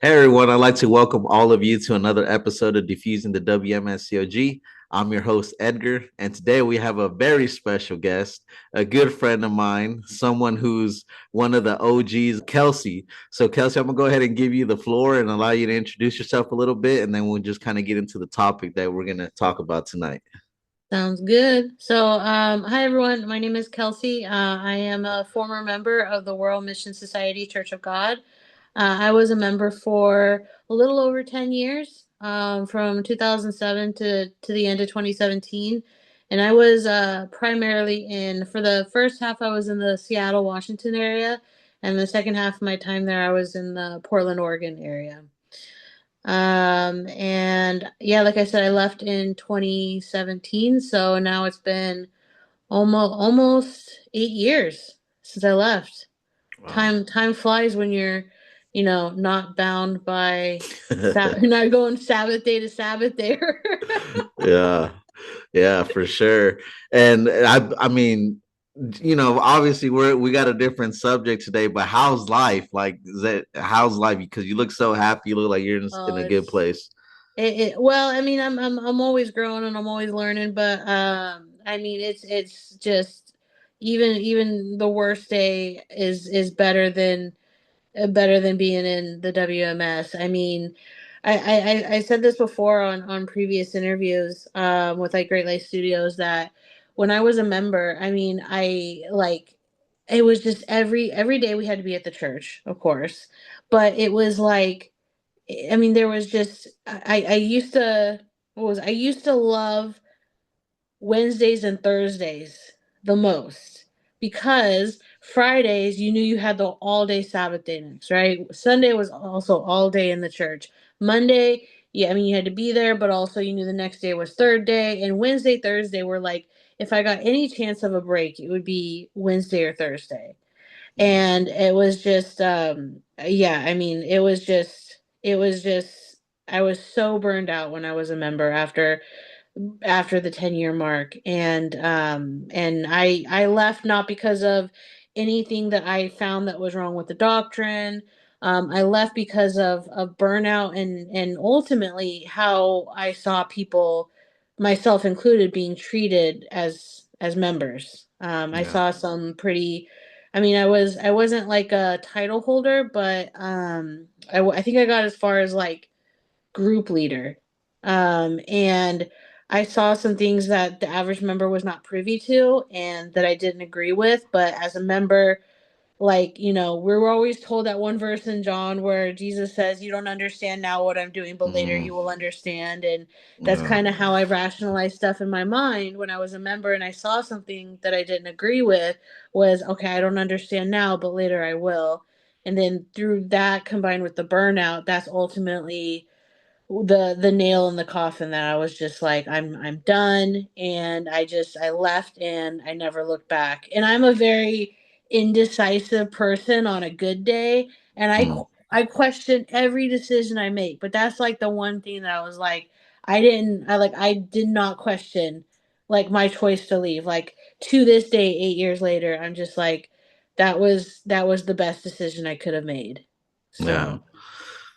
Hey everyone, I'd like to welcome all of you to another episode of Diffusing the WMSCOG. I'm your host, Edgar, and today we have a very special guest, a good friend of mine, someone who's one of the OGs, Kelsey. So, Kelsey, I'm going to go ahead and give you the floor and allow you to introduce yourself a little bit, and then we'll just kind of get into the topic that we're going to talk about tonight. Sounds good. Hi everyone. My name is Kelsey. I am a former member of the World Mission Society Church of God. I was a member for a little over 10 years, from 2007 to the end of 2017. And I was primarily for the first half, I was in the Seattle, Washington area. And the second half of my time there, I was in the Portland, Oregon area. And yeah, like I said, I left in 2017, so now it's been almost 8 years since I left. Wow. Time flies when you're, not bound by not going Sabbath day to Sabbath day. Yeah. Yeah, for sure. And I mean, obviously we got a different subject today, but how's life? Like, how's life? Because you look so happy, you look like you're in Oh, a good place. well, I mean, I'm always growing and I'm always learning, but I mean, it's just even the worst day is better than being in the WMS. I mean, I said this before on previous interviews with like Great Lakes Studios that when I was a member, I mean, I like it was just every day we had to be at the church, of course, but it was like I mean, there was just I used to I used to love Wednesdays and Thursdays the most because Fridays you knew you had the all day Sabbath day next, right? Sunday was also all day in the church. Monday, yeah, I mean you had to be there, but also you knew the next day was third day. And Wednesday, Thursday were like if I got any chance of a break, it would be Wednesday or Thursday. And it was just yeah, I mean it was just I was so burned out when I was a member after the 10-year mark. And I left not because of anything that I found that was wrong with the doctrine. I left because of burnout and ultimately how I saw people, myself included, being treated as members. I Yeah. saw some pretty, I mean, I wasn't like a title holder, but I think I got as far as like group leader. And I saw some things that the average member was not privy to and that I didn't agree with. But as a member, like, we were always told that one verse in John where Jesus says, "You don't understand now what I'm doing, but later Mm, you will understand." And that's yeah. kind of how I rationalized stuff in my mind when I was a member and I saw something that I didn't agree with was, okay, I don't understand now, but later I will. And then through that combined with the burnout, that's ultimately the nail in the coffin that I was just like I'm done. And I left and I never looked back. And I'm a very indecisive person on a good day, and Mm, I question every decision I make, but that's like the one thing that I was like I did not question like my choice to leave. Like to this day 8 years later, I'm just like that was the best decision I could have made. yeah. So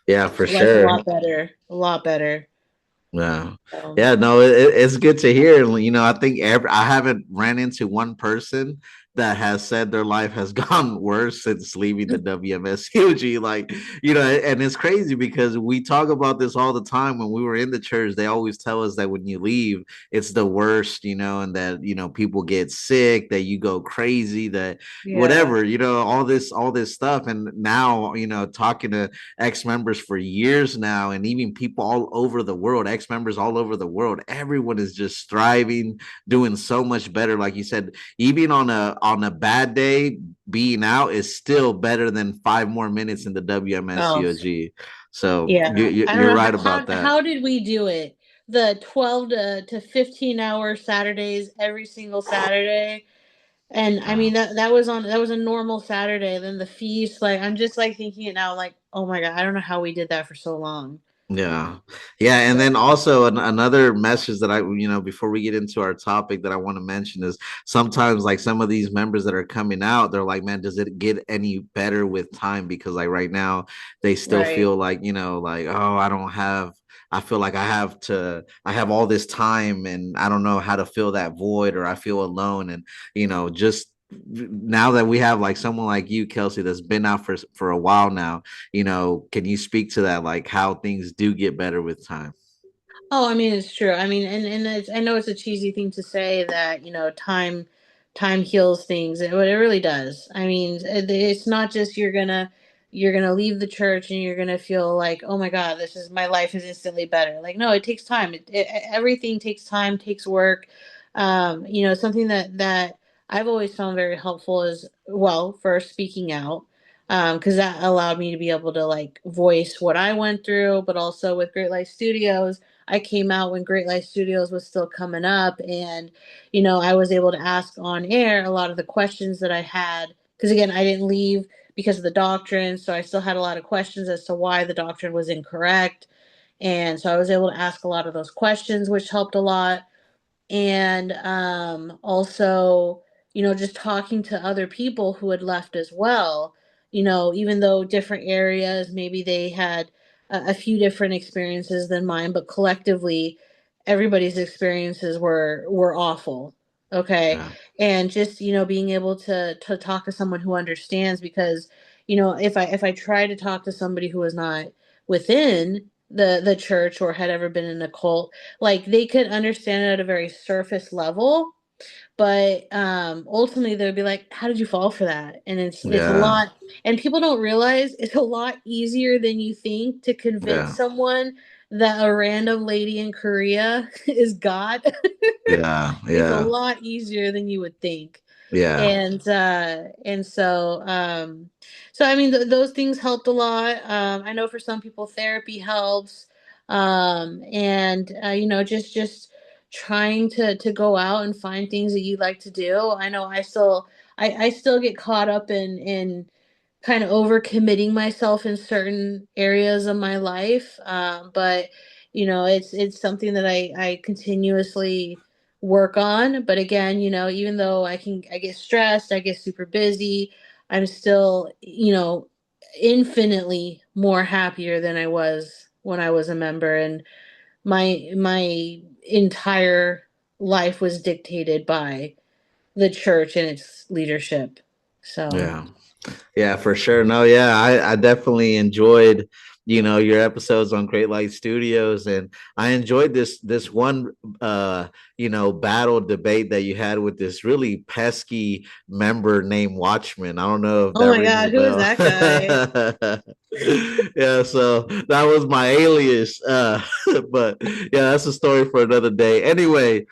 Yeah, for life a sure. lot better, a lot better. Yeah. So, Yeah, no, it's good to hear. I think I haven't ran into one person that has said their life has gone worse since leaving the WMSCOG. And it's crazy because we talk about this all the time. When we were in the church, they always tell us that when you leave, it's the worst, and that, people get sick, that you go crazy, that yeah. whatever, all this stuff. And now, talking to ex-members for years now, and even people all over the world, ex-members all over the world, everyone is just thriving, doing so much better. Like you said, even on a bad day, being out is still better than 5 more minutes in the Oh, WMSCOG. So yeah. I don't you're know right about that. how did we do it? The 12 to 15-hour Saturdays every single Saturday. And I Wow. mean that was a normal Saturday. Then the feast, like I'm just like thinking it now, like, oh my God, I don't know how we did that for so long. Yeah. Yeah. And So, then also another message that before we get into our topic that I want to mention is sometimes like some of these members that are coming out, they're like, man, does it get any better with time? Because like right now, they still right. feel like, like, oh, I feel like I have all this time and I don't know how to fill that void or I feel alone. And, just now that we have like someone like you, Kelsey, that's been out for a while now, can you speak to that, like how things do get better with time? Oh, I mean, it's true. I mean, and I know it's a cheesy thing to say that, time heals things, but it really does. I mean, it's not just you're gonna leave the church and you're gonna feel like, oh my God, this is my life is instantly better. Like, no, it takes time. Everything takes time, takes work. Something that I've always found very helpful is, well, first speaking out. Because that allowed me to be able to like voice what I went through, but also with Great Life Studios, I came out when Great Life Studios was still coming up, and I was able to ask on air a lot of the questions that I had. Because again, I didn't leave because of the doctrine, so I still had a lot of questions as to why the doctrine was incorrect, and so I was able to ask a lot of those questions, which helped a lot. And also, just talking to other people who had left as well. Even though different areas, maybe they had a few different experiences than mine, but collectively everybody's experiences were awful. Okay. Yeah. And just being able to talk to someone who understands, because if I try to talk to somebody who is not within the church or had ever been in a cult, like they could understand it at a very surface level, but ultimately they'd be like, how did you fall for that? And it's a Yeah. lot, and people don't realize it's a lot easier than you think to convince Yeah. someone that a random lady in Korea is God. Yeah. It's a Yeah. lot easier than you would think. Yeah. And I mean, those things helped a lot. I know for some people therapy helps. And just trying to go out and find things that you like to do. I know I still get caught up in kind of overcommitting myself in certain areas of my life. But it's something that I continuously work on. But again, even though I get stressed, I get super busy, I'm still, infinitely more happier than I was when I was a member. And my entire life was dictated by the church and its leadership. So, Yeah. Yeah, for sure. No, yeah, I definitely enjoyed, your episodes on Great Light Studios, and I enjoyed this one, battle debate that you had with this really pesky member named Watchman. I don't know if oh that my rings a God, who is bell. that guy? Yeah, so that was my alias. But yeah, that's a story for another day. Anyway,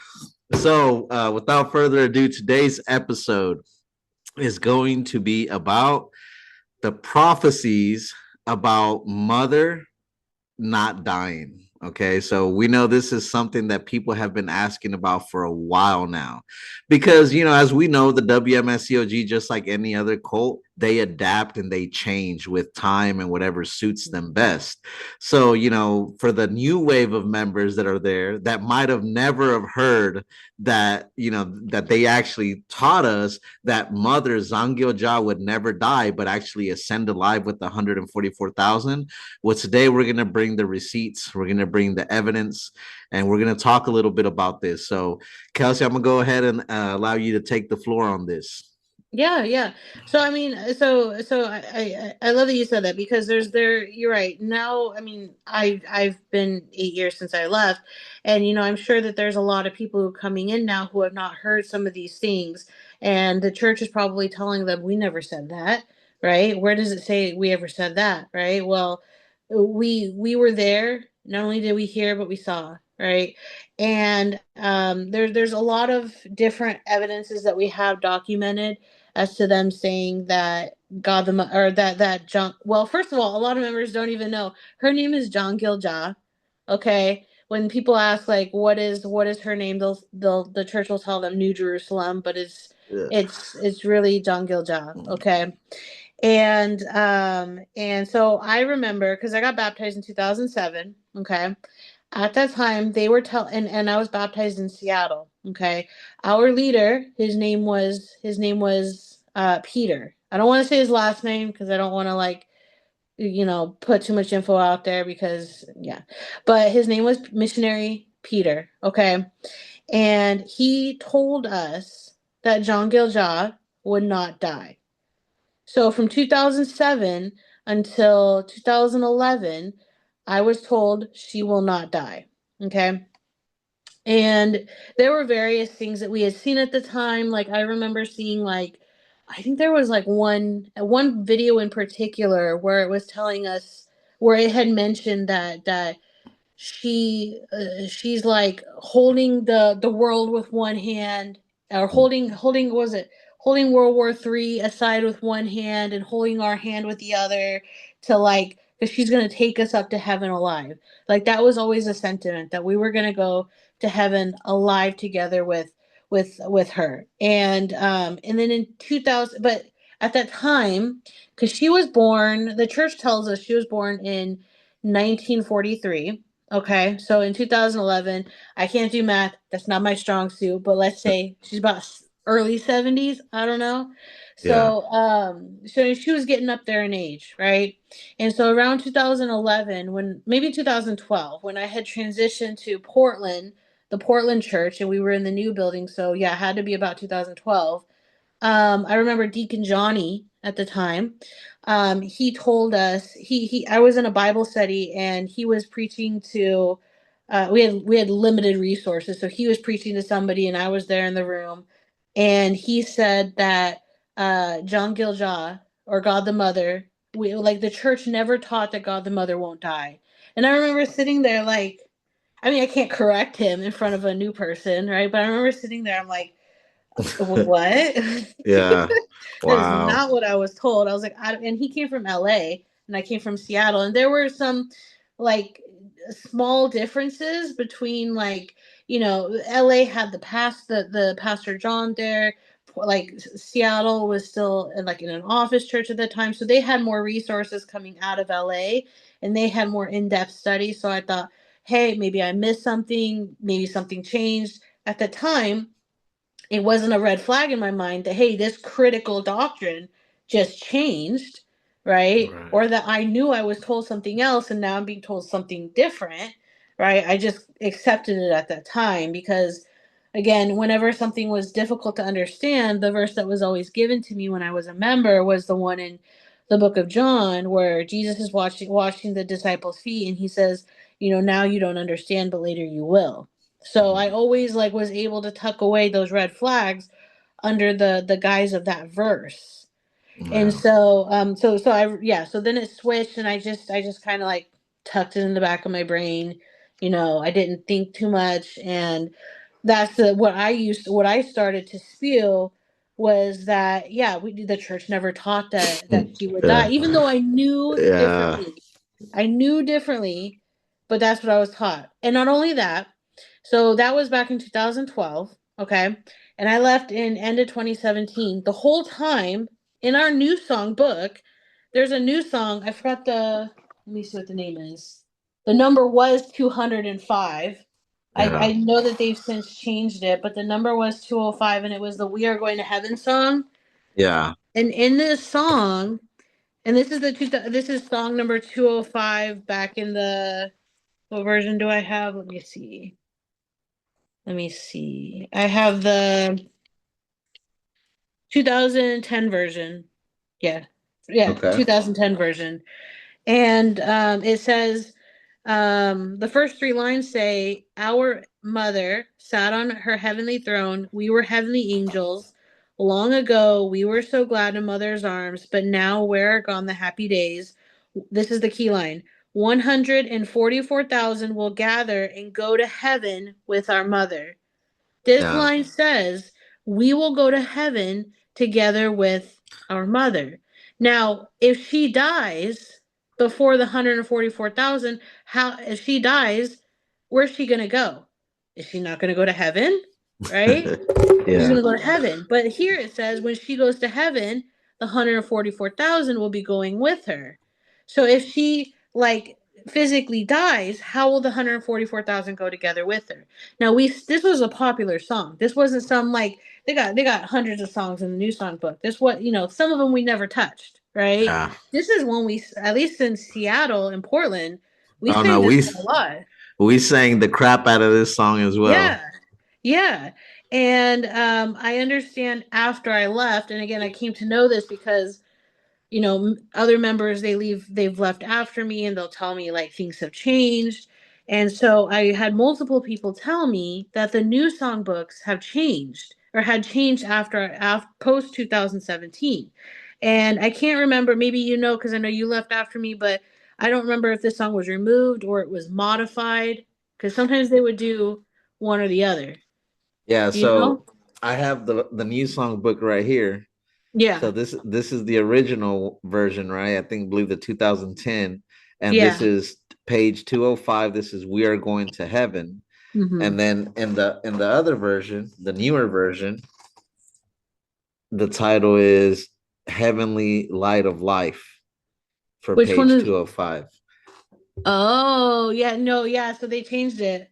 so without further ado, today's episode is going to be about the prophecies about mother not dying. Okay, so we know this is something that people have been asking about for a while now, because as we know, the WMSCOG, just like any other cult, they adapt and they change with time and whatever suits them best. So for the new wave of members that are there that might have never have heard that, that they actually taught us that mother Zangyo would never die, but actually ascend alive with the 144,000. Well, today we're going to bring the receipts, we're going to bring the evidence, and we're going to talk a little bit about this. So, Kelsey, I'm going to go ahead and allow you to take the floor on this. Yeah, yeah. So I mean, so I love that you said that, because you're right. Now, I mean, I've been 8 years since I left, and I'm sure that there's a lot of people who are coming in now who have not heard some of these things, and the church is probably telling them, we never said that, right? Where does it say we ever said that, right? Well, we were there. Not only did we hear, but we saw, right? And there's a lot of different evidences that we have documented as to them saying that or that John. Well, first of all, a lot of members don't even know her name is John Gilja. Okay, when people ask like what is her name, the church will tell them New Jerusalem, but it's Yeah. it's really John Gilja. Okay, And so I remember because I got baptized in 2007. Okay. At that time, they were and I was baptized in Seattle. Okay. Our leader, his name was Peter. I don't want to say his last name because I don't want to like put too much info out there because yeah. But his name was Missionary Peter. Okay. And he told us that John Gilja would not die. So from 2007 until 2011, I was told she will not die. Okay. And there were various things that we had seen at the time. Like I remember seeing I think there was like one video in particular where it was telling us where it had mentioned that she's like holding the world with one hand, or holding what was it, holding World War III aside with one hand and holding our hand with the other, to like, because she's going to take us up to heaven alive. Like that was always a sentiment that we were going to go to heaven alive together with her. And then in 2000, but at that time, because she was born, the church tells us she was born in 1943. Okay, so in 2011, I can't do math. That's not my strong suit, but let's say she's about early 70s. I don't know. Yeah. So she was getting up there in age, right? And so around 2011, when maybe 2012, when I had transitioned to Portland, the Portland church, and we were in the new building. So yeah, it had to be about 2012. I remember Deacon Johnny at the time. He told us he I was in a Bible study and he was preaching to. We had limited resources, so he was preaching to somebody, and I was there in the room, and he said that John Gilja, or God the Mother, we like the church never taught that God the Mother won't die, and I remember sitting there like, I mean, I can't correct him in front of a new person, right? But I remember sitting there, I'm like, what? Yeah. That is Wow. not what I was told. I was like, and he came from LA and I came from Seattle, and there were some like small differences between LA had the Pastor John there. Like Seattle was still like in an office church at the time, so they had more resources coming out of LA, and they had more in-depth studies. So I thought, hey, maybe I missed something, maybe something changed. At the time, it wasn't a red flag in my mind that, hey, this critical doctrine just changed, right? Right. Or that I knew I was told something else and now I'm being told something different, right? I just accepted it at that time because, again, whenever something was difficult to understand, the verse that was always given to me when I was a member was the one in the book of John where Jesus is washing the disciples' feet, and he says, now you don't understand, but later you will. So I always was able to tuck away those red flags under the guise of that verse. And Yeah. so then it switched, and I just kind of like tucked it in the back of my brain. I didn't think too much, and that's what I started to spew was that, yeah, the church never taught that she would Yeah. die, even though I knew Yeah. differently. I knew differently, but that's what I was taught. And not only that, so that was back in 2012, okay? And I left in end of 2017. The whole time in our new song book, there's a new song. I forgot let me see what the name is. The number was 205. I Yeah. know that they've since changed it, but the number was 205, and it was the We Are Going to Heaven song. Yeah. And in this song, and this is song number 205 back in the, what version do I have? Let me see. Let me see. I have the 2010 version. Yeah. Yeah, Okay. 2010 version. And it says, the first three lines say, "Our mother sat on her heavenly throne. We were heavenly angels. Long ago, we were so glad in mother's arms, but now where are gone the happy days?" This is the key line. 144,000 will gather and go to heaven with our mother. This Yeah. line says, we will go to heaven together with our mother. Now, if she dies before the 144,000, if she dies, where's she going to go? Is she not going to go to heaven? Right? She's going Yeah. to go to heaven. But here it says when she goes to heaven, the 144,000 will be going with her. So if she like physically dies, how will the 144,000 go together with her? Now this was a popular song. This wasn't some like they got hundreds of songs in the new song book. This what some of them we never touched, right? Yeah. This is one we at least in Seattle and Portland we Oh sang no, this a lot. we sang the crap out of this song as well. Yeah. Yeah. And I understand after I left, and again, I came to know this because other members they've left after me, and they'll tell me like things have changed. And so I had multiple people tell me that the new songbooks have changed or had changed after post 2017. And I can't remember, maybe because I know you left after me, but I don't remember if this song was removed or it was modified, because sometimes they would do one or the other. Yeah, Do you know? so I have the new song book right here. Yeah. So this is the original version, right? I think believe the 2010, and this Yeah. is page 205. This is We Are Going to Heaven. Mm-hmm. And then in the other version, the newer version, the title is Heavenly Light of Life for Which one page is? 205. Oh, yeah, no, yeah, so they changed it.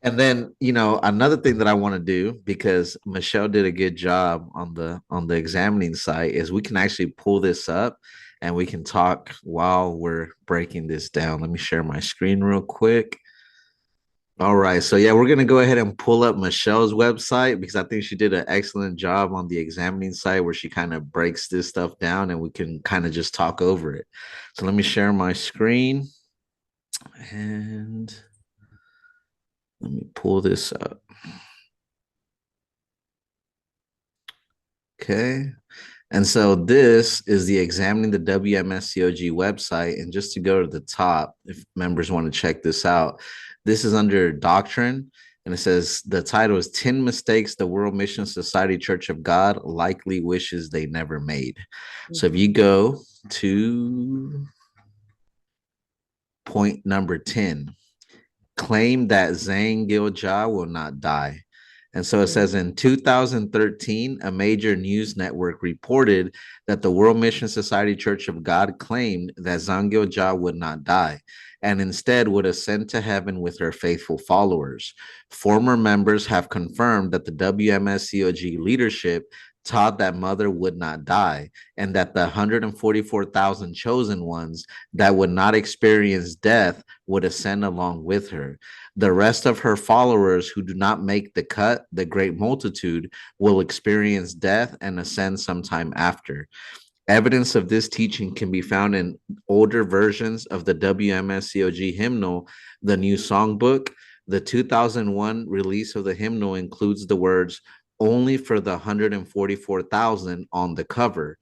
And then, another thing that I want to do, because Michelle did a good job on the examining site, is we can actually pull this up and we can talk while we're breaking this down. Let me share my screen real quick. All right. So yeah, we're gonna go ahead and pull up Michelle's website because I think she did an excellent job on the examining site where she kind of breaks this stuff down and we can kind of just talk over it. So let me share my screen and let me pull this up. Okay. And so this is the Examining the WMSCOG website. And just to go to the top, if members want to check this out, this is under Doctrine. And it says the title is 10 Mistakes the World Mission Society Church of God Likely Wishes They Never Made. So if you go to point number 10, claim that Zhang Gil-ja will not die. And so it says in 2013, a major news network reported that the World Mission Society Church of God claimed that Zhang Gil-ja would not die and instead would ascend to heaven with her faithful followers. Former members have confirmed that the WMSCOG leadership taught that Mother would not die and that the 144,000 chosen ones that would not experience death would ascend along with her. The rest of her followers who do not make the cut, the great multitude, will experience death and ascend sometime after. Evidence of this teaching can be found in older versions of the WMSCOG hymnal, the new songbook. The 2001 release of the hymnal includes the words only for the 144,000 on the cover.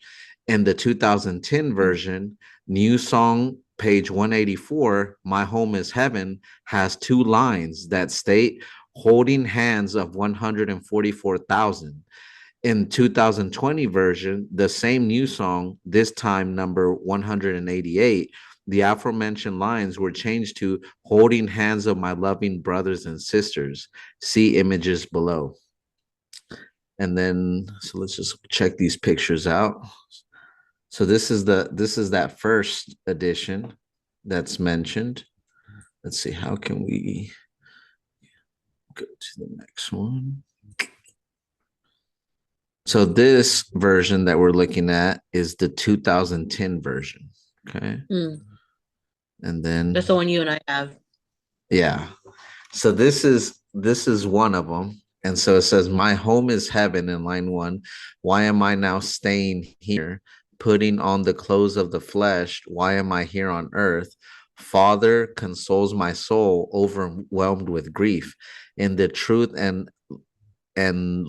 In the 2010 version, new song page 184, My Home is Heaven, has two lines that state holding hands of 144,000. In 2020 version, the same new song, this time number 188, the aforementioned lines were changed to holding hands of my loving brothers and sisters. See images below. And then, so let's just check these pictures out. So this is that first edition that's mentioned. Let's see, how can we go to the next one? So this version that we're looking at is the 2010 version. Okay. And then that's the one you and I have. Yeah. So this is one of them. And so it says, my home is heaven in line 1. Why am I now staying here, putting on the clothes of the flesh? Why am I here on earth? Father consoles my soul, overwhelmed with grief. In the truth and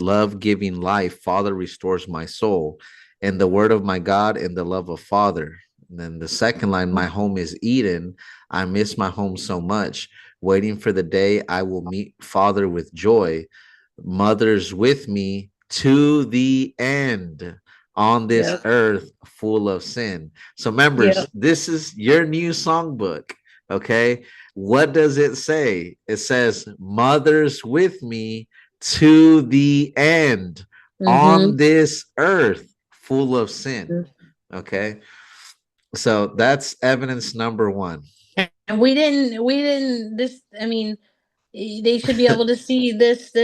love-giving life, Father restores my soul. In the word of my God, in the love of Father. And then the second line, my home is Eden. I miss my home so much, waiting for the day I will meet Father with joy. Mother's with me to the end on this earth full of sin. So members, this is your new songbook. Okay. What does it say? It says, Mother's with me to the end on this earth full of sin. Okay. So that's evidence number one. And we didn't this I mean, they should be able to see this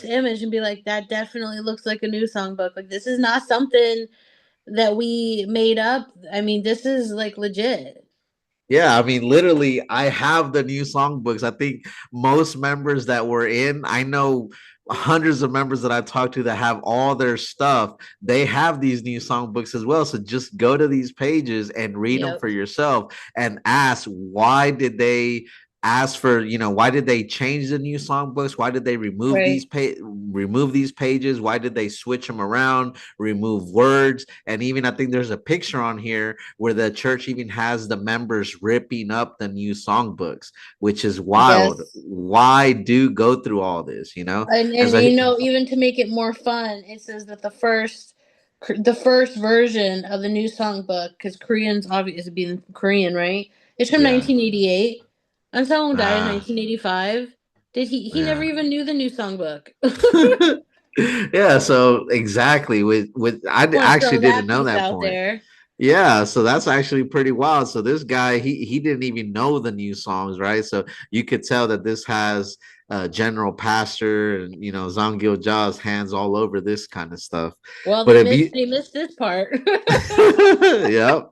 image and be like, that definitely looks like a new songbook. Like, this is not something that we made up. I mean, this is like legit. Yeah, I mean, literally, I have the new songbooks. I think most members that were in, I know hundreds of members that I talked to that have all their stuff. They have these new songbooks as well. So just go to these pages and read them Yep. for yourself and ask why did they ask for, why did they change the new songbooks? Why did they Right. remove these pages? Why did they switch them around, remove words? And even I think there's a picture on here where the church even has the members ripping up the new songbooks, which is wild. Yes. Why do go through all this, And And so, even to make it more fun, it says that the first version of the new songbook, because Korean's obviously being Korean, right? It's from yeah, 1988. AhnSahngHong died in ah, 1985. Did he never yeah. even knew the new songbook. Yeah, so exactly with I Want to actually throw didn't that know piece that out point. there. Yeah, so that's actually pretty wild. So this guy, he didn't even know the new songs, right? So you could tell that this has General Pastor and Zangil Jaw's hands all over this kind of stuff. Well, But they if missed you they missed this part. yep.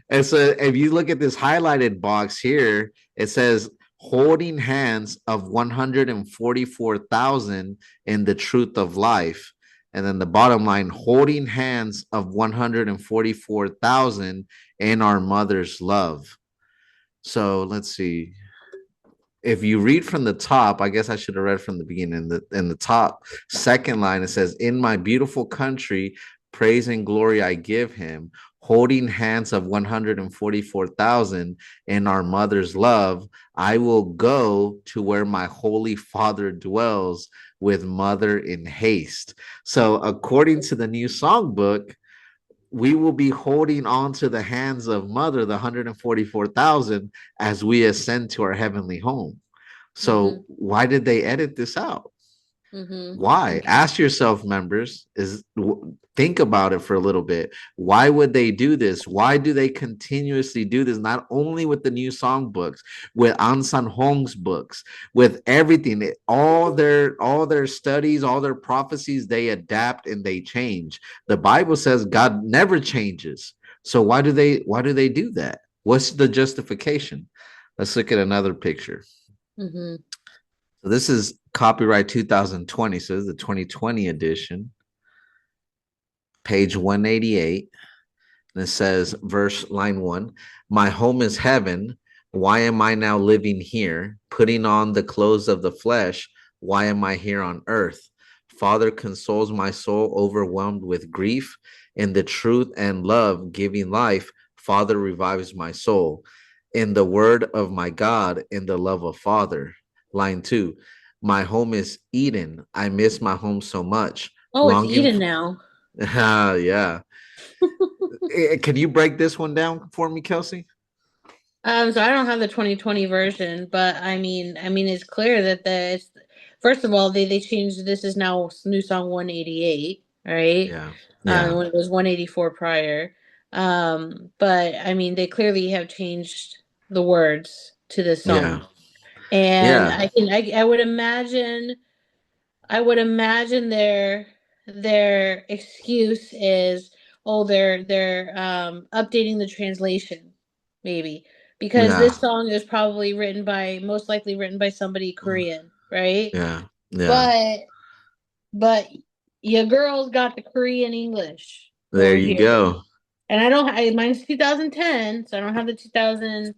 And so if you look at this highlighted box here, it says holding hands of 144,000 in the truth of life. And then the bottom line, holding hands of 144,000 in our mother's love. So let's see. If you read from the top, I guess I should have read from the beginning. In the top second line, it says, "In my beautiful country, praise and glory I give him, holding hands of 144,000 in our mother's love. I will go to where my holy father dwells with mother in haste." So, according to the new songbook, we will be holding on to the hands of mother, the 144,000, as we ascend to our heavenly home. Mhm. So why did they edit this out? Mhm. Why? Mhm. Ask yourself, members, think about it for a little bit. Why would they do this? Why do they continuously do this? Not only with the new song books, with AhnSahngHong's books, with everything, all their studies, all their prophecies, they adapt and they change. The Bible says God never changes. So why do they do that? What's the justification? Let's look at another picture. Mhm. So this is copyright 2020. So this is the 2020 edition, page 188. And it says, verse line 1, "My home is heaven. Why am I now living here? Putting on the clothes of the flesh. Why am I here on earth? Father consoles my soul overwhelmed with grief. In the truth and love giving life, Father revives my soul. In the word of my God, in the love of Father." Line 2, "My home is Eden. I miss my home so much. Oh, it's Longing Eden for, now. yeah. Can you break this one down for me, Kelsey? So I don't have the 2020 version, but I mean, it's clear that it's first of all they changed this is now new song 188, right? Yeah. Yeah. When it was 184 prior. But I mean, they clearly have changed the words to this Yeah. song, and Yeah. I would imagine their excuse is, oh, they're updating the translation, maybe, because Yeah. this song is probably most likely written by somebody Korean, right? Yeah. Yeah. But but your girls got the Korean English There over you here, go. and mine's 2010, so I don't have the 2000.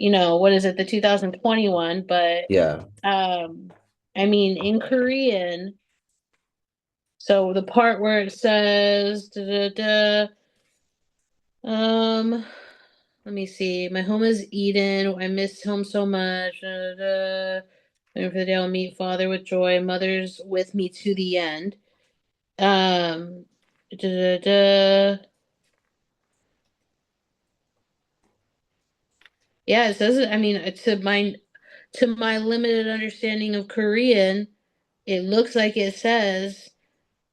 What is it, the 2021? But Yeah. um, I mean, in Korean. So the part where it says, da, da, da, let me see. My home is Eden. I miss home so much. Da, da, da. Waiting for the day I'll meet Father with joy. Mother's with me to the end. Um, da, da, da. Yeah, it says it. I mean, to my limited understanding of Korean, it looks like it says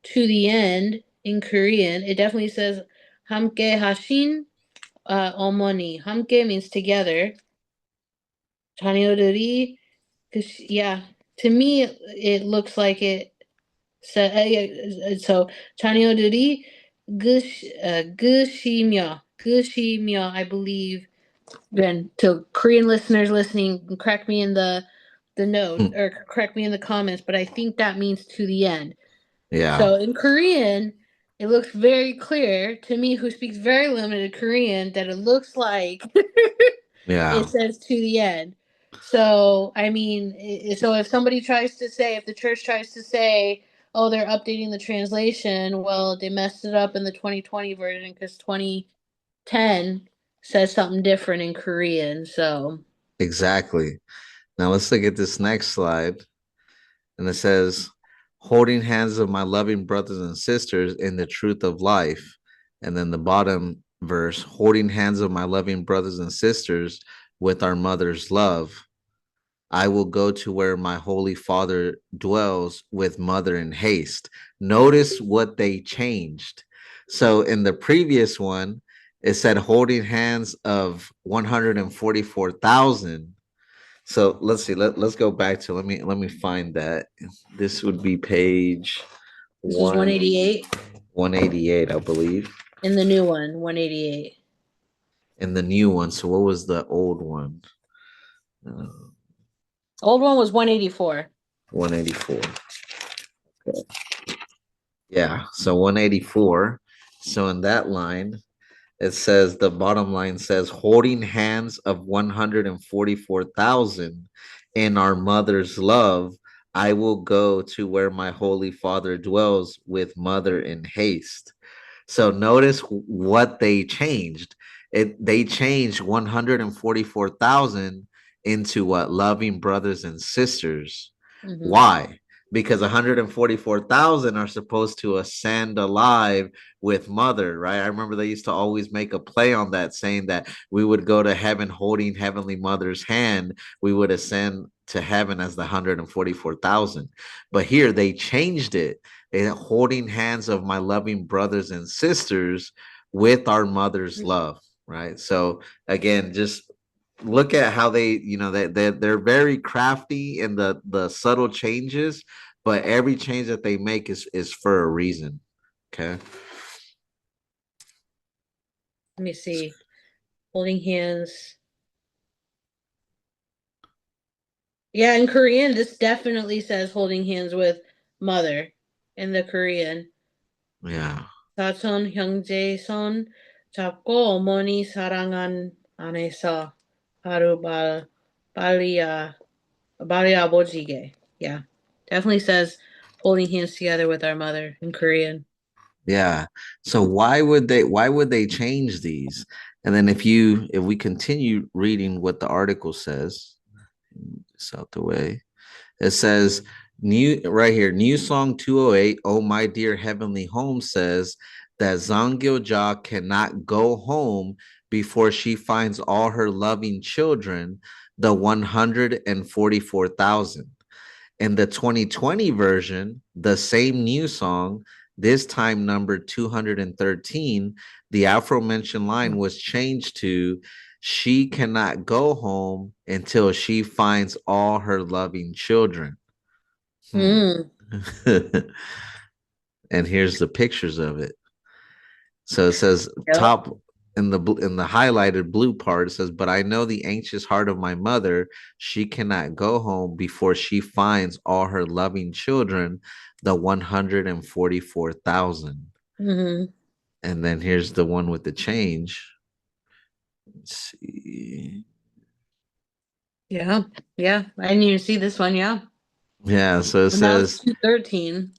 to the end in Korean, it definitely says 함께 하신 어머니. 함께 means together. 자녀들이 yeah. To me, it looks like it said so. 자녀들이 그시며, I believe. And to Korean listeners listening, correct me in the note or correct me in the comments, but I think that means to the end. Yeah. So in Korean, it looks very clear to me, who speaks very limited Korean, that it looks like Yeah. it says to the end. So I mean, so if somebody tries to say, if the church tries to say, oh, they're updating the translation, well, they messed it up in the 2020 version because 2010 says something different in Korean. So Exactly. Now let's look at this next slide. And it says, holding hands of my loving brothers and sisters in the truth of life. And then the bottom verse, holding hands of my loving brothers and sisters with our mother's love. I will go to where my holy father dwells with mother in haste. Notice what they changed. So in the previous one, it said holding hands of 144,000. So let's see. Let's go back to let me find that. This would be page this is one 188 188, I believe, in the new one, 188. in the new one. So what was the old one? Uh, Old one was 184. 184. Okay. Yeah. So 184. So in that line, it says the bottom line says holding hands of 144,000 in our mother's love. I will go to where my holy father dwells with mother in haste. So notice what they changed. They changed 144,000 into what? Loving brothers and sisters. Mm-hmm. Why? Because 144,000 are supposed to ascend alive with mother, right? I remember they used to always make a play on that, saying that we would go to heaven holding heavenly mother's hand. We would ascend to heaven as the 144,000. But here they changed it, holding hands of my loving brothers and sisters with our mother's love, right? So again, just look at how they, they're very crafty in the subtle changes, but every change that they make is for a reason. Okay. Let me see. Holding hands. Yeah, in Korean, this definitely says holding hands with mother in the Korean. Yeah. 사촌 형제 손 잡고 어머니 사랑한 안에서 하루 빨리야 빨리 아버지게. Yeah, definitely says holding hands together with our mother in Korean. Yeah. So why would they change these? And then if we continue reading what the article says, this out the way. It says new right here, new song 208, Oh My Dear Heavenly Home, says that Zhang Gyeojia cannot go home before she finds all her loving children, the 144,000. In the 2020 version, the same new song, this time number 213, the aforementioned line was changed to she cannot go home until she finds all her loving children. Mm. And here's the pictures of it. So it says Yep. top in the highlighted blue part, it says, but I know the anxious heart of my mother. She cannot go home before she finds all her loving children, the 144,000. Mm-hmm. And then here's the one with the change. Let's see. Yeah, yeah. I didn't even see this one. Yeah, Yeah, so it and that was says 213.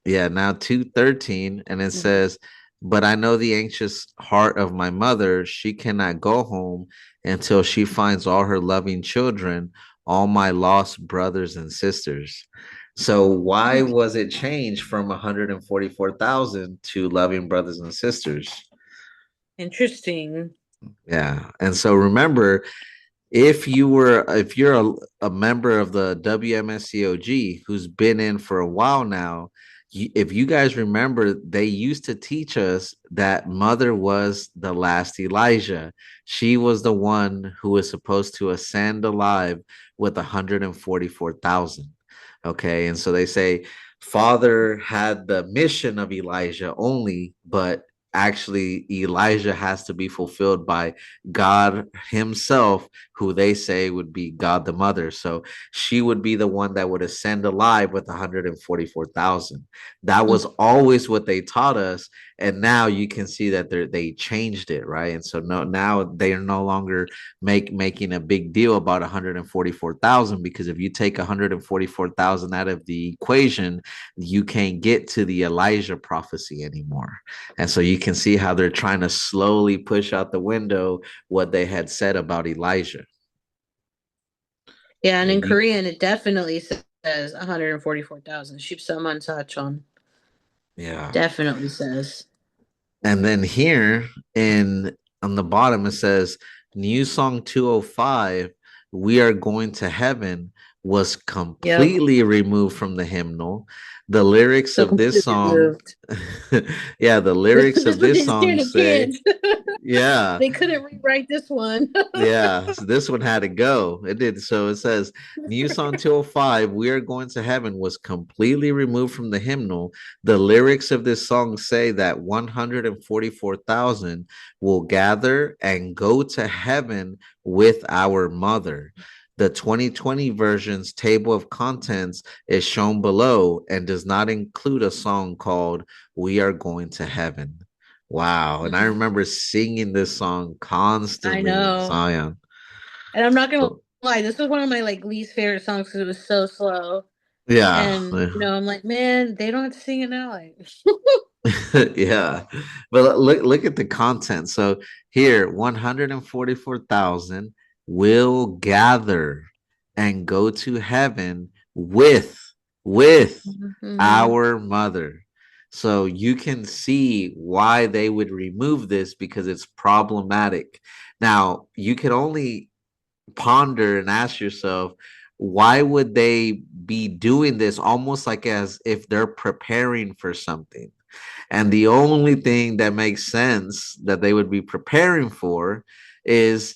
yeah, now 213, and it Mm-hmm. says, but I know the anxious heart of my mother. She cannot go home until she finds all her loving children, all my lost brothers and sisters. So why was it changed from 144,000 to loving brothers and sisters? Interesting. Yeah. And so remember, if you're a member of the WMSCOG who's been in for a while now, if you guys remember, they used to teach us that Mother was the last Elijah. She was the one who was supposed to ascend alive with 144,000. Okay. And so they say Father had the mission of Elijah only, but actually Elijah has to be fulfilled by God himself, who they say would be God the Mother. So she would be the one that would ascend alive with 144,000. That was always what they taught us, and now you can see that they changed it, right? And so no, now they are no longer making a big deal about 144,000, because if you take 144,000 out of the equation, you can't get to the Elijah prophecy anymore. And so you can see how they're trying to slowly push out the window what they had said about Elijah. Yeah, and in You, Korean it definitely says 144,000. hymnals yeah. definitely says. And then here in on the bottom it says new song 205, we are going to heaven, was Yep. completely removed from the hymnal. The lyrics So of this completely song, removed. yeah, the lyrics This of one this is song scared of say, kids. yeah, They couldn't rewrite this one. yeah, so this one had to go. It did. So it says, New Song 205, We Are Going to Heaven, was completely removed from the hymnal. The lyrics of this song say that 144,000 will gather and go to heaven with our mother. The 2020 version's table of contents is shown below and does not include a song called We Are Going to Heaven. Wow. And I remember singing this song I constantly in know. Zion. And I'm not gonna So, lie, this was one of my like least favorite songs because it was so slow. yeah. And I'm like, man, they don't have to sing it now. Like, Yeah. But look at the content. So here, 144,000 will gather and go to heaven with mm-hmm. our mother. So you can see why they would remove this, because it's problematic. Now, you can only ponder and ask yourself, why would they be doing this almost like as if they're preparing for something? And the only thing that makes sense that they would be preparing for is,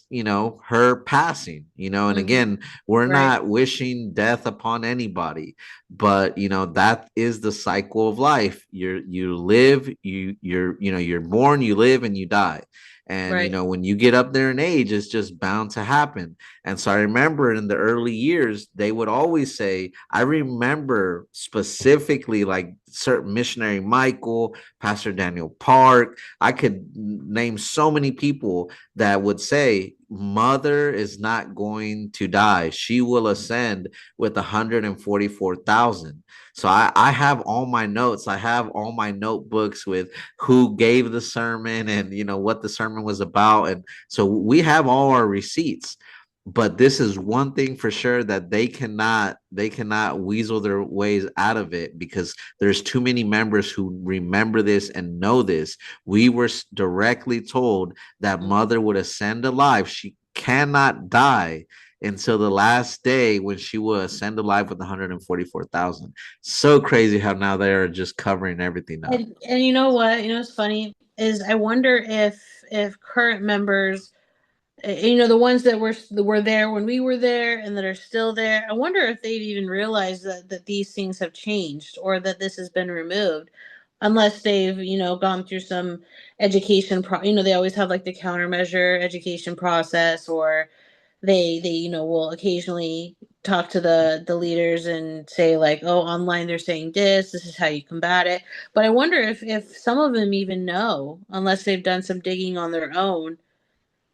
her passing, and Mm-hmm. again, we're Right, not wishing death upon anybody, but that is the cycle of life. You live, you're born, you live, and you die. And right. when you get up there in age, it's just bound to happen. And so I remember in the early years, they would always say, I remember specifically like certain missionary Michael, Pastor Daniel Park. I could name so many people that would say, Mother is not going to die. She will ascend with 144,000. So I have all my notes. I have all my notebooks with who gave the sermon and what the sermon was about. And so we have all our receipts. But this is one thing for sure, that they cannot weasel their ways out of it, because there's too many members who remember this and know this. We were directly told that Mm-hmm. Mother would ascend alive. She cannot die until the last day, when she will ascend alive with 144,000. So crazy how now they are just covering everything up. And you know what? What's funny is I wonder if current members, the ones that were there when we were there and that are still there, I wonder if they've even realized that these things have changed or that this has been removed, unless they've gone through some education they always have like the countermeasure education process, or they will occasionally talk to the leaders and say like, oh, online they're saying this is how you combat it. But I wonder if some of them even know, unless they've done some digging on their own,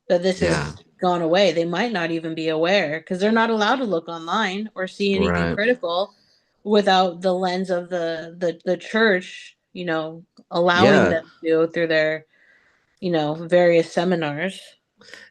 that this Yeah. has gone away. They might not even be aware because they're not allowed to look online or see anything Right. critical without the lens of the church, allowing Yeah. them to through their, various seminars.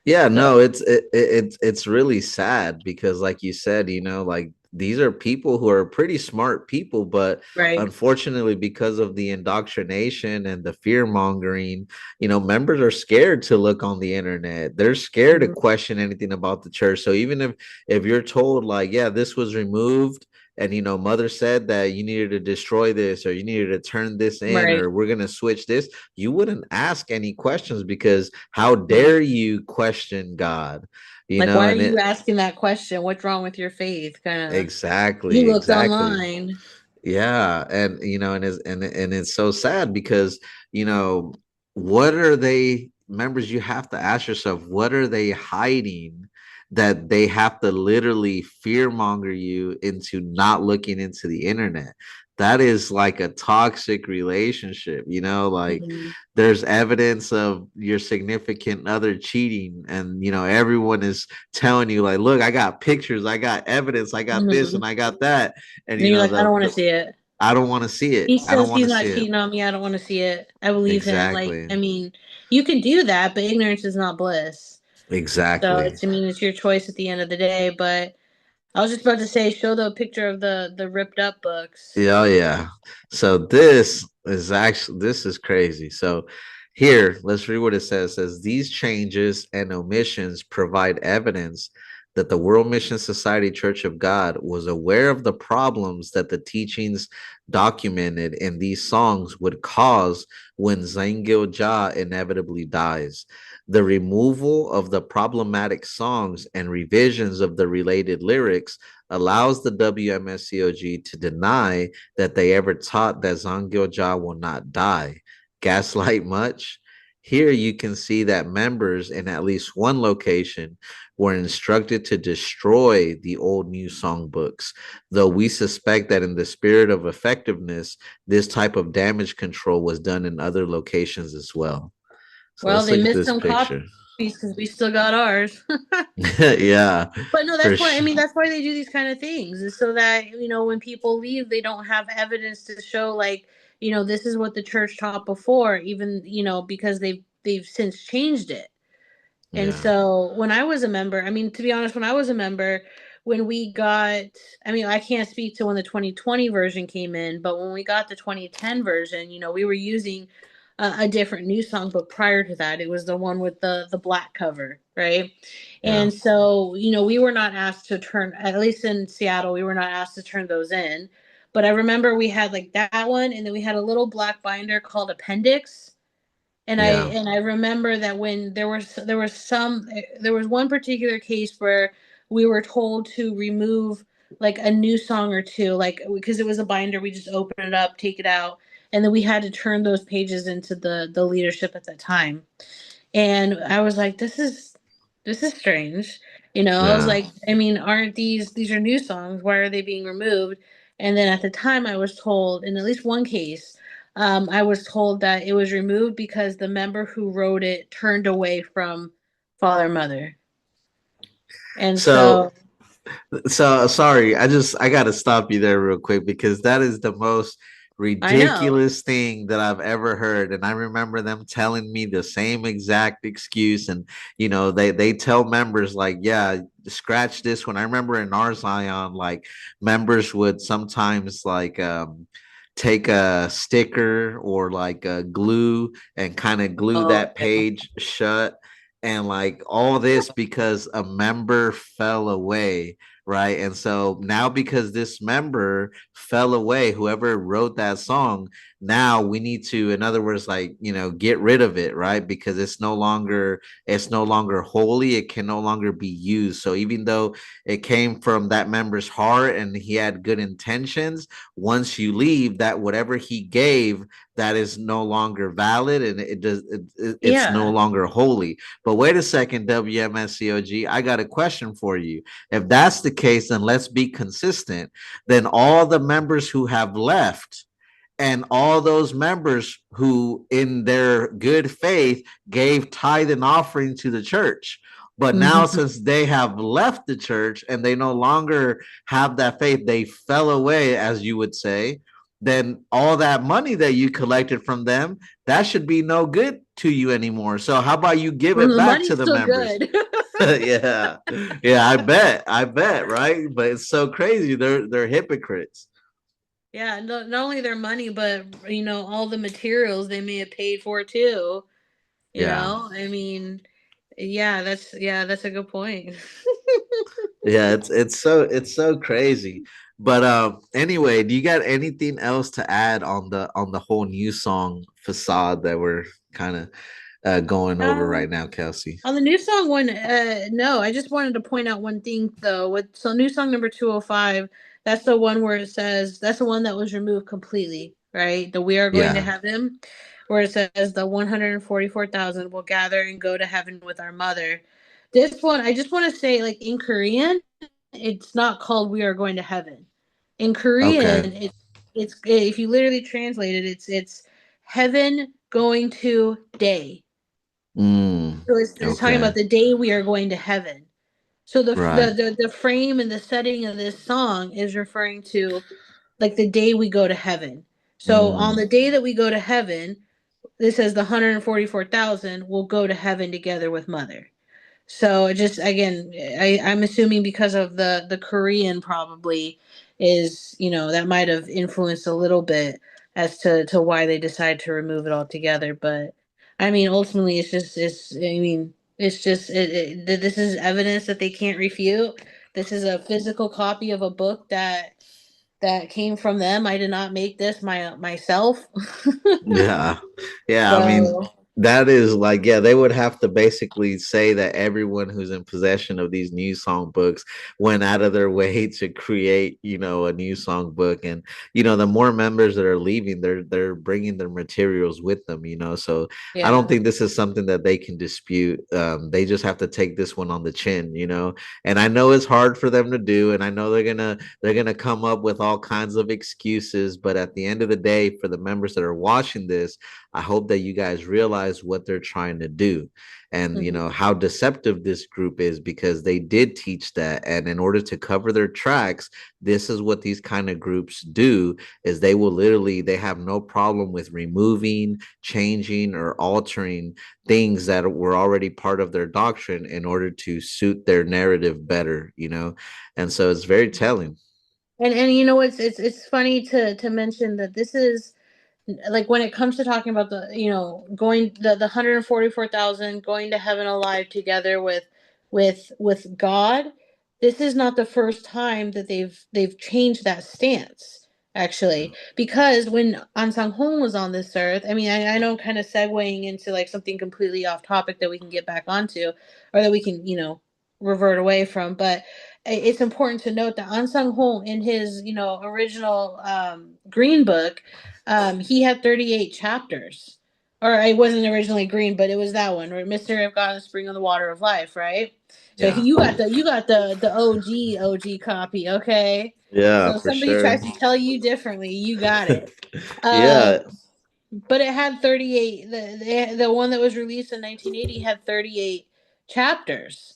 Yeah, So, no, it's really sad, because like you said, like these are people who are pretty smart people, but right. unfortunately, because of the indoctrination and the fear mongering, members are scared to look on the internet. They're scared to Mhm. question anything about the church. So even if you're told like, yeah, this was removed, and mother said that you needed to destroy this, or you needed to turn this in, Right. or we're going to switch this, you wouldn't ask any questions, because how Mm. dare you question God, Like, why are and you it asking that question? What's wrong with your faith? Kind of. You exactly, looked exactly. online. Yeah, and it's so sad, because you know what are they members? You have to ask yourself, what are they hiding, that they have to literally fear monger you into not looking into the internet? That is like a toxic relationship, like Mhm. there's evidence of your significant other cheating, and everyone is telling you, like, look, I got pictures, I got evidence, I got this Mhm. and I got that, and And you're like, I don't want to the see it. I don't want to see it. He I don't says want he's to not see it. cheating on me. I don't want to see it. I believe him. Like, Exactly. I mean, you can do that, but ignorance is not bliss. So Exactly. it's, I mean, it's your choice at the end of the day. But I was just about to say, show the picture of the ripped up books. Yeah, yeah. So this is crazy. So here, let's read what it says. It says these changes and omissions provide evidence that the World Mission Society Church of God was aware of the problems that the teachings documented in these songs would cause when Zangil Ja inevitably dies. The removal of the problematic songs and revisions of the related lyrics allows the WMSCOG to deny that they ever taught that Zangyoja will not die. Gaslight much? Here you can see that members in at least one location were instructed to destroy the old new songbooks, though we suspect that in the spirit of effectiveness, this type of damage control was done in other locations as well. So Well, let's they look at missed this some copies picture. because we still got ours. Yeah, But no, for that's why, I sure. mean, that's why they do these kind of things, is so that, when people leave, they don't have evidence to show, like, this is what the church taught before, even, because they've since changed it. And Yeah, so when I was a member, I mean, to be honest, when I was a member, when we got, I mean, I can't speak to when the 2020 version came in, but when we got the 2010 version, we were using a different new songbook prior to that. It was the one with the black cover, right? yeah, And so, we were not asked to turn, at least in Seattle, we were not asked to turn those in. But I remember we had like that one, and then we had a little black binder called Appendix, and I yeah. and I remember that when there was one particular case where we were told to remove like a new song or two, like because it was a binder, we just open it up, take it out, and then we had to turn those pages into the leadership at that time. And I was like, this is strange. I was Yeah. like, I mean, aren't these are new songs? Why are they being removed? And then at the time I was told, in at least one case, I was told that it was removed because the member who wrote it turned away from Father Mother. And So so so sorry, I gotta stop you there real quick, because that is the most I know. ridiculous thing that I've ever heard. And I remember them telling me the same exact excuse. And they tell members, like, yeah, scratch this one. I remember in our Zion, like, members would sometimes, like, take a sticker or like a glue and kind of glue Oh, that page shut, and like all this because a member fell away, right? And so now, because this member fell away, whoever wrote that song, now we need to, in other words, like, get rid of it, right? Because it's no longer holy, it can no longer be used. So even though it came from that member's heart and he had good intentions, once you leave, that whatever he gave, that is no longer valid, and it's no yeah. longer holy. But wait a second, WMSCOG, I got a question for you. If that's the case, then let's be consistent. Then all the members who have left, and all those members who, in their good faith, gave tithe and offering to the church. But now, Mhm. since they have left the church and they no longer have that faith, they fell away, as you would say, then all that money that you collected from them, that should be no good to you anymore. So how about you give Well, it the back to money's the still members? good. Yeah. Yeah, I bet, right? But it's so crazy. They're hypocrites. Yeah, not only their money, but all the materials they may have paid for too. Yeah. I mean, yeah, that's a good point. Yeah, it's so crazy. But anyway, do you got anything else to add on the whole new song facade that we're kind of going over right Um, now, Kelsey? on the new song one, no, I just wanted to point out one thing though. With so new song number 205, that's the one where it says that's the one that was removed completely, right? The "We Are Going to Yeah. Heaven," where it says the 144,000 will gather and go to heaven with our mother. This one, I just want to say, like in Korean, it's not called "We Are Going to Heaven." In Okay. Korean, it's if you literally translate it, it's heaven going to day. Mm, So it's talking okay. about the day we are going to heaven. So Right. the frame and the setting of this song is referring to like the day we go to heaven. So on Mm, the day that we go to heaven, this says the 144,000 will go to heaven together with mother. So just again, I'm assuming because of the Korean probably is, that might have influenced a little bit as to why they decide to remove it altogether. But I mean, ultimately, it's just this is evidence that they can't refute. This is a physical copy of a book that came from them. I did not make this myself. yeah. Yeah. I mean, So that is like, yeah, they would have to basically say that everyone who's in possession of these new song books went out of their way to create, a new song book. And, the more members that are leaving, they're bringing their materials with them, So I don't yeah. think this is something that they can dispute. They just have to take this one on the chin, And I know it's hard for them to do, and I know they're gonna come up with all kinds of excuses, but at the end of the day, for the members that are watching this, I hope that you guys realize what they're trying to do, and Mhm. how deceptive this group is, because they did teach that, and in order to cover their tracks, this is what these kind of groups do, is they have no problem with removing, changing, or altering things that were already part of their doctrine in order to suit their narrative better, and so it's very telling. And it's funny to mention that this is like when it comes to talking about the going the 144,000 going to heaven alive together with God. This is not the first time that they've changed that stance, actually, because when AhnSahngHong was on this earth, I mean, I know, kind of segueing into like something completely off topic that we can get back onto, or that we can revert away from, but it's important to note that AhnSahngHong in his original Green Book, he had 38 chapters. Or it wasn't originally green, but it was that one, right? Mystery of God and Spring of the Water of Life, right? So Yeah. you got the OG copy, okay? Yeah, So if for somebody sure. tries to tell you differently, you got it. Yeah. Um, but it had 38. The one that was released in 1980 had 38 chapters.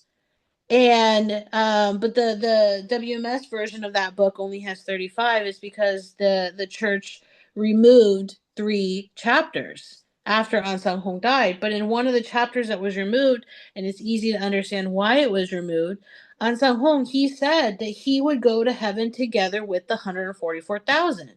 And but the WMS version of that book only has 35, is because the church removed 3 chapters after AhnSahngHong died. But in one of the chapters that was removed, and it's easy to understand why it was removed, AhnSahngHong, he said that he would go to heaven together with the 144,000.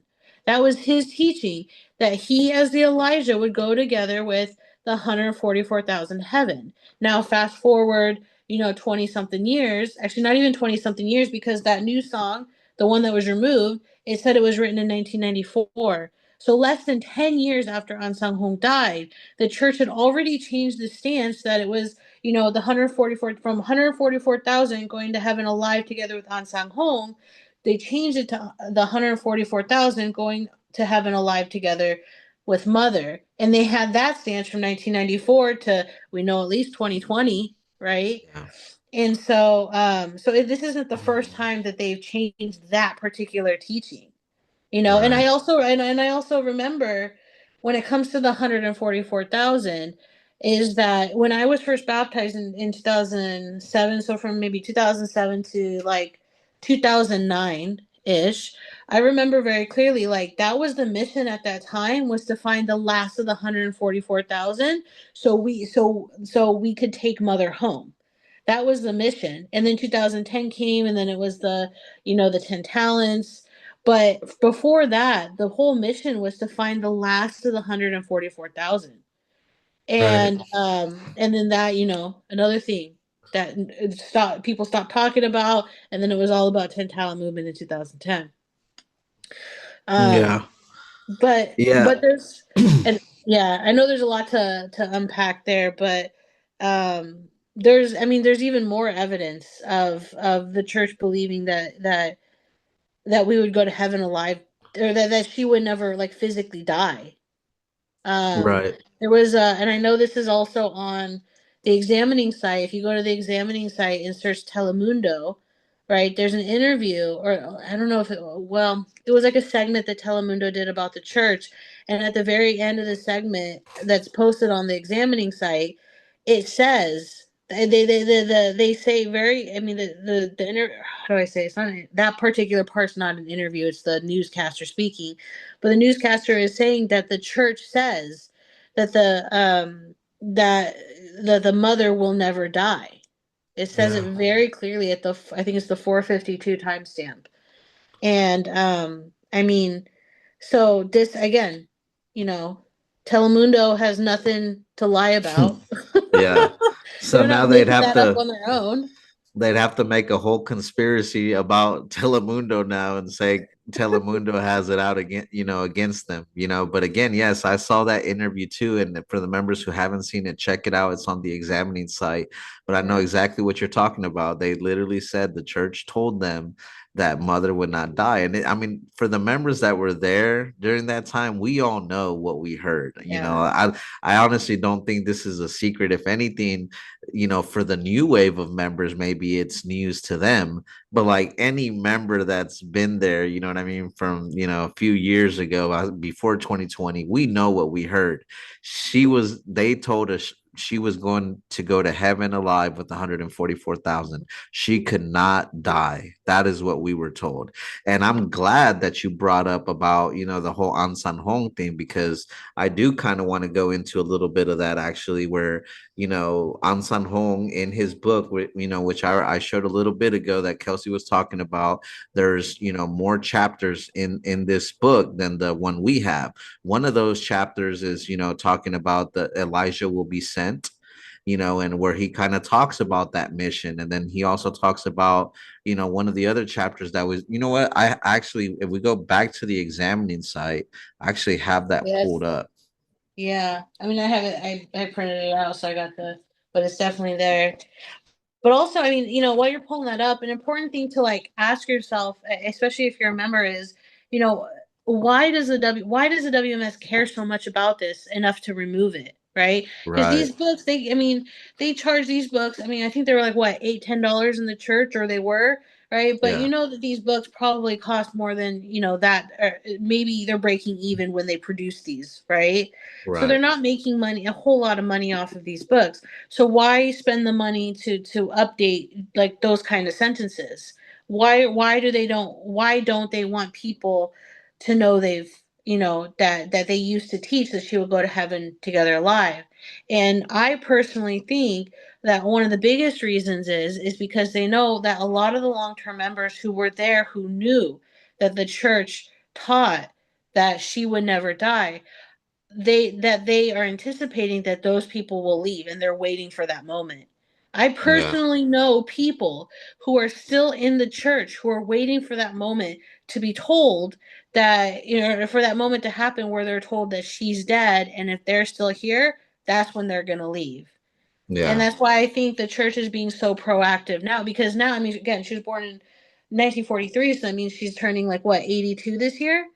That was his teaching, that he as the Elijah would go together with the 144,000 heaven. Now fast forward 20 something years, actually not even 20 something years, because that new song, the one that was removed, it said it was written in 1994. So less than 10 years after AhnSahngHong died, the church had already changed the stance that it was, the 144, from 144,000 going to heaven alive together with AhnSahngHong. They changed it to the 144,000 going to heaven alive together with mother. And they had that stance from 1994 to, we know, at least 2020, right? Yeah. And this isn't the first time that they've changed that particular teaching. And Right. I also remember, when it comes to the 144,000, is that when I was first baptized in 2007, so from maybe 2007 to like 2009 ish, I remember very clearly, like, that was the mission at that time, was to find the last of the 144,000, so we could take mother home. That was the mission. And then 2010 came, and then it was the 10 talents. But before that, the whole mission was to find the last of the 144,000. Right. And then that, another thing that people stopped talking about, and then it was all about 10 talent movement in 2010. Um, Yeah. but Yeah. there's, and yeah, I know there's a lot to unpack there, but there's, I mean, there's even more evidence of the church believing that we would go to heaven alive, or that she would never like physically die. Um, Right. there was and I know this is also on the examining site. If you go to the examining site and search Telemundo, right, there's an interview, or I don't know if it, well, it was like a segment that Telemundo did about the church. And at the very end of the segment that's posted on the examining site, it says, they say very, I mean, how do I say, it's not, that particular part's not an interview, it's the newscaster speaking, but the newscaster is saying that the church says that that the mother will never die. It says it Yeah. very clearly at the, I think it's the 452 timestamp. And I mean, so this again, you know, Telemundo has nothing to lie about. Yeah. So They're now not making that up on their own. they'd have to make a whole conspiracy about Telemundo now and say Telemundo has it out again, against them, But again, yes, I saw that interview too. And for the members who haven't seen it, check it out. It's on the examining site. But I know Yeah. exactly what you're talking about. They literally said the church told them that mother would not die. And I mean, for the members that were there during that time, we all know what we heard. Yeah. I honestly don't think this is a secret. If anything, for the new wave of members, maybe it's news to them. But like any member that's been there, you know what I mean, from a few years ago, before 2020, we know what we heard. They told us she was going to go to heaven alive with 144,000. She could not die. That is what we were told. And I'm glad that you brought up about, the whole AhnSahngHong thing, because I do kind of want to go into a little bit of that actually, where AhnSahngHong in his book, which I showed a little bit ago that Kelsey was talking about. There's more chapters in this book than the one we have. One of those chapters is talking about the Elijah will be sent. And where he kind of talks about that mission. And then he also talks about, one of the other chapters that was, what, I actually, if we go back to the examining site, I actually have that Yes. pulled up. Yeah. I mean, I have it. I printed it out, so I got the. But it's definitely there. But also, I mean, while you're pulling that up, an important thing to like ask yourself, especially if you're a member, is, you know, why does the WMS care so much about this enough to remove it, right? Because Right. these books, I mean, they charge these books. I mean, I think they were like what, $8, $10 in the church, or they were, right? But Yeah. you know that these books probably cost more than that. Maybe they're breaking even when they produce these, right? So they're Right. not making money, a whole lot of money off of these books. So why spend the money to update like those kind of sentences? Why don't they want people to know they've that they used to teach that she would go to heaven together alive? And I personally think that one of the biggest reasons is because they know that a lot of the long-term members who were there, who knew that the church taught that she would never die, they are anticipating that those people will leave, and they're waiting for that moment. I Yeah. personally know people who are still in the church who are waiting for that moment to be told that, for that moment to happen where they're told that she's dead, and if they're still here, that's when they're going to leave. And Yeah. that's why I think the church is being so proactive now, because now, I mean, again, she was born in 1943, so that means she's turning like what, 82 this year.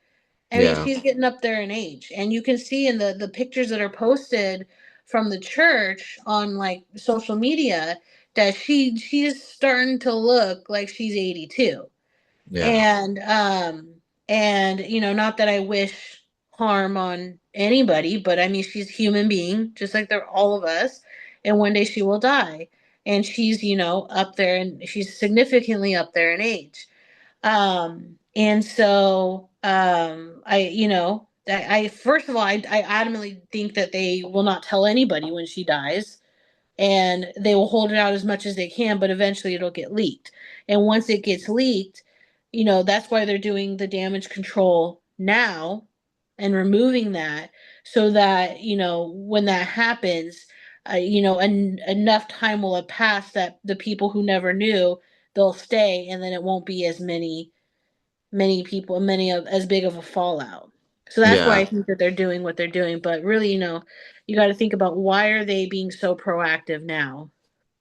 I mean, Yeah. she's getting up there in age, and you can see in the pictures that are posted from the church on like social media that she's starting to look like she's 82. Yeah. And not that I wish harm on anybody, but I mean, she's a human being just like they're all of us, and one day she will die. And she's, up there, and she's significantly up there in age. And so I first of all, I adamantly think that they will not tell anybody when she dies, and they will hold it out as much as they can, but eventually it'll get leaked. And once it gets leaked, that's why they're doing the damage control now and removing that, so that, when that happens, enough time will have passed that the people who never knew, they'll stay, and then it won't be as many many people, many of as big of a fallout. So that's why I Yeah. think that they're doing what they're doing. But really, you got to think about why are they being so proactive now?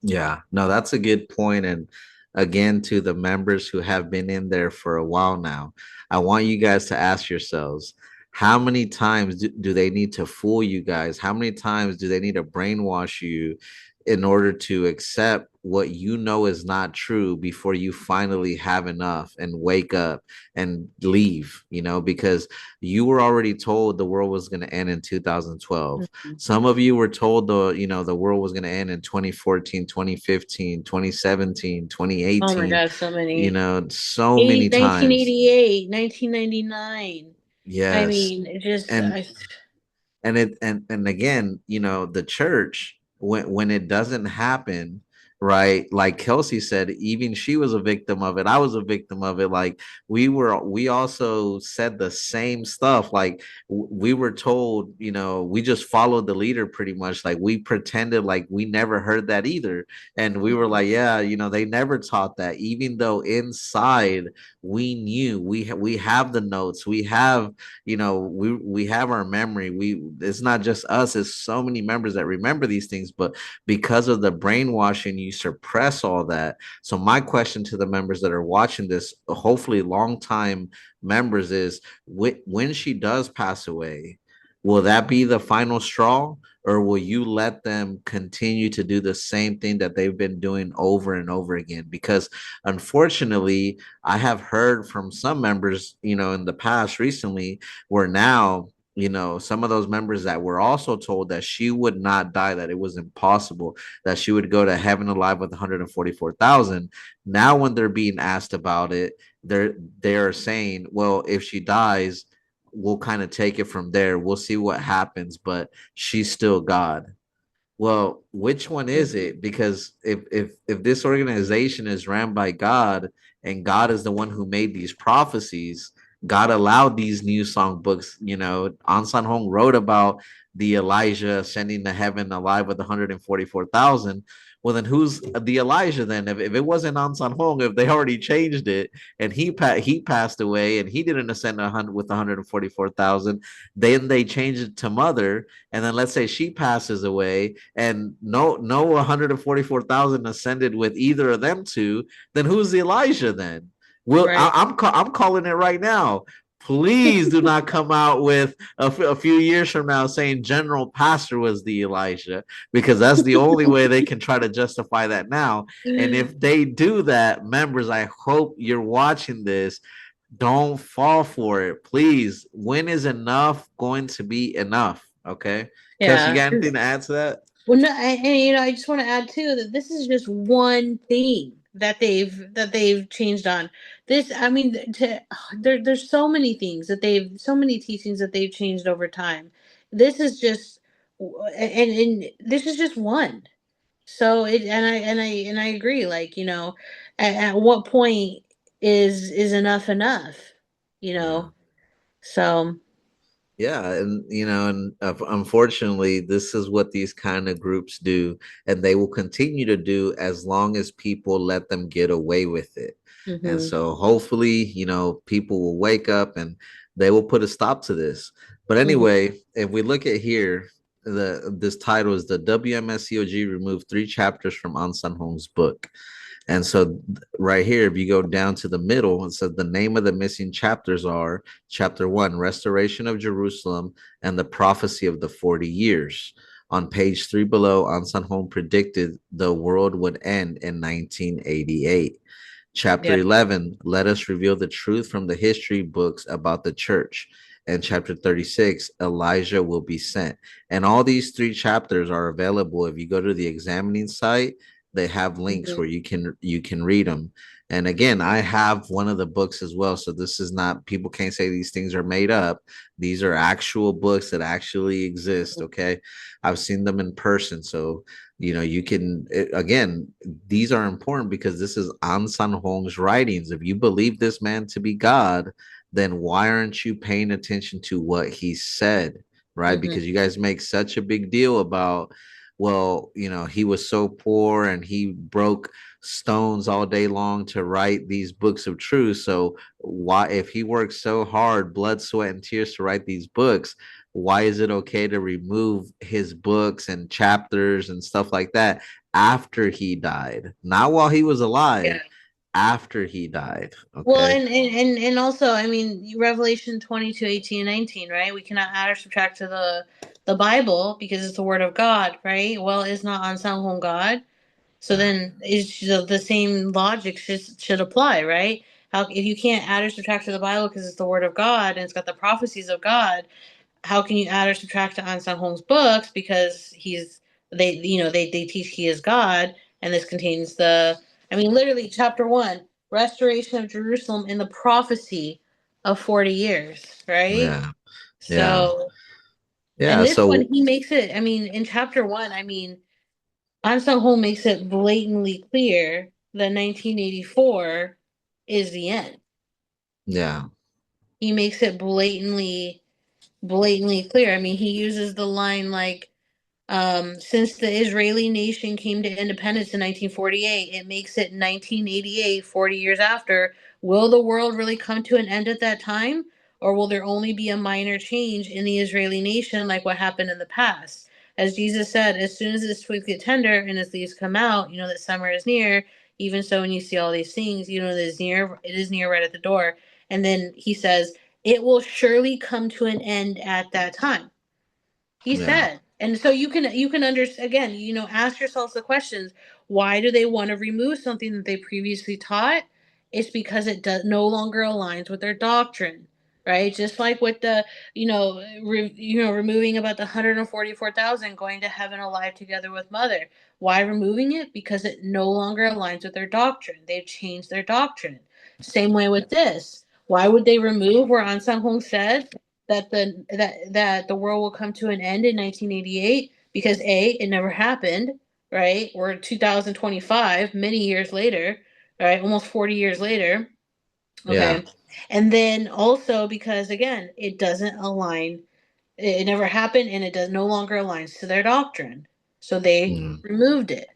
Yeah, no, that's a good point. And again, to the members who have been in there for a while now, I want you guys to ask yourselves, how many times do they need to fool you guys? How many times do they need to brainwash you in order to accept what you know is not true before you finally have enough and wake up and leave? Because you were already told the world was going to end in 2012. Mhm. Some of you were told the world was going to end in 2014, 2015, 2017, Oh my 2018. God, so many. So many times. 1988, 1999. I Yes. mean, it just, And and again, the church, when it doesn't happen, right, like Kelsey said, even she was a victim of it, I was a victim of it. Like, we also said the same stuff. Like, we were told, we just followed the leader pretty much. Like, we pretended like we never heard that either, and we were Mhm. like, yeah, they never taught that, even though inside we knew. We have the notes, we have, we have our memory. It's not just us, it's so many members that remember these things, but because of the brainwashing, you suppress all that. So my question to the members that are watching this, hopefully long time members, is when she does pass away, will that be the final straw, or will you let them continue to do the same thing that they've been doing over and over again? Because unfortunately, I have heard from some members, in the past recently, where now, some of those members that were also told that she would not die, that it was impossible, that she would go to heaven alive with 144,000. Now, when they're being asked about it, they're saying, well, if she dies, we'll kind of take it from there. We'll see what happens, but she's still God. Well, which one is Mhm. it? Because if this organization is ran by God, and God is the one who made these prophecies, God allowed these new song books. AhnSahngHong wrote about the Elijah ascending to heaven alive with 144,000. Well, then who's the Elijah then? If it wasn't AhnSahngHong, if they already changed it, and he passed away and he didn't ascend 100 with 144,000, then they changed it to Mother, and then let's say she passes away and no 144,000 ascended with either of them two, then who's the Elijah then? Well, Right. I'm calling it right now. Please do not come out with a few years from now saying General Pastor was the Elijah, because that's the only way they can try to justify that now. And if they do that, members, I hope you're watching this. Don't fall for it, please. When is enough going to be enough? Okay, Kelsey, you Yeah. got anything to add to that? Well, no, and I just want to add too that this is just one thing that they've changed on. This, I mean, there's so many things so many teachings that they've changed over time. This is just, and this is just one. So and I agree. Like, at what point is enough enough? You Yeah. know. So. Yeah, and unfortunately, this is what these kind of groups do, and they will continue to do as long as people let them get away with it. And Mhm. so, hopefully, people will wake up and they will put a stop to this. But Mhm. anyway, if we look at here, this title is the WMSCOG removed 3 chapters from AhnSahngHong's book. And so, right here, if you go down to the middle, it says the name of the missing chapters are Chapter 1, Restoration of Jerusalem and the Prophecy of the 40 Years. On page 3 below, AhnSahngHong predicted the world would end in 1988. Chapter Yeah. 11, Let Us Reveal the Truth from the History Books about the Church. And chapter 36, Elijah Will Be Sent. And all these 3 chapters are available. If you go to the examining site, they have links Mhm. where you can read them. And again, I have one of the books as well, so this is not, people can't say these things are made up. These are actual books that actually exist. Okay, I've seen them in person, so you can, again, these are important because this is AhnSahngHong's writings. If you believe this man to be God, then why aren't you paying attention to what he said? Right, Mhm. because you guys make such a big deal about well, he was so poor and he broke stones all day long to write these books of truth. So why, if he worked so hard, blood, sweat, and tears to write these books, why is it okay to remove his books and chapters and stuff like that after he died? Not while he was alive, after he died. Well, Okay. and also, I mean, Revelation 22:18 and 19, right? We cannot add or subtract to the Bible because it's the word of God, right? Well, is not AhnSahngHong God? So Yeah. then it's the same logic should apply, right? How if you can't add or subtract to the Bible because it's the word of God and it's got the prophecies of God, how can you add or subtract to Ansang Hong's books because they teach he is God, and this contains I mean, literally chapter 1, restoration of Jerusalem in the prophecy of 40 years, right? Yeah. Yeah. So, and Yeah. this one So he makes it, I mean, in chapter 1, I mean, Ansang Hong makes it blatantly clear that 1984 is the end. yeah. He makes it blatantly clear. I mean, he uses the line like, since the Israeli nation came to independence in 1948, it makes it 1988, 40 years after. Will the world really come to an end at that time? Or will there only be a minor change in the Israeli nation like what happened in the past? As Jesus said, as soon as its twigs get tender and its leaves come out, you know that summer is near. Even so, when you see all these things, you know that it is near right at the door. And then he says, it will surely come to an end at that time. He Yeah. said. And so you can understand again, ask yourselves the questions. Why do they want to remove something that they previously taught? It's because it does no longer aligns with their doctrine, right? Just like with the, removing about the 144,000 going to heaven alive together with mother. Why removing it? Because it no longer aligns with their doctrine. They've changed their doctrine. Same way with this. Why would they remove where Ansang Hong said that the world will come to an end in 1988 because it never happened, right? We're 2025, many years later, right? Almost 40 years later. Yeah. Okay. And then also because again, it doesn't align, it never happened and it does no longer aligns to their doctrine. So they Mm. removed it.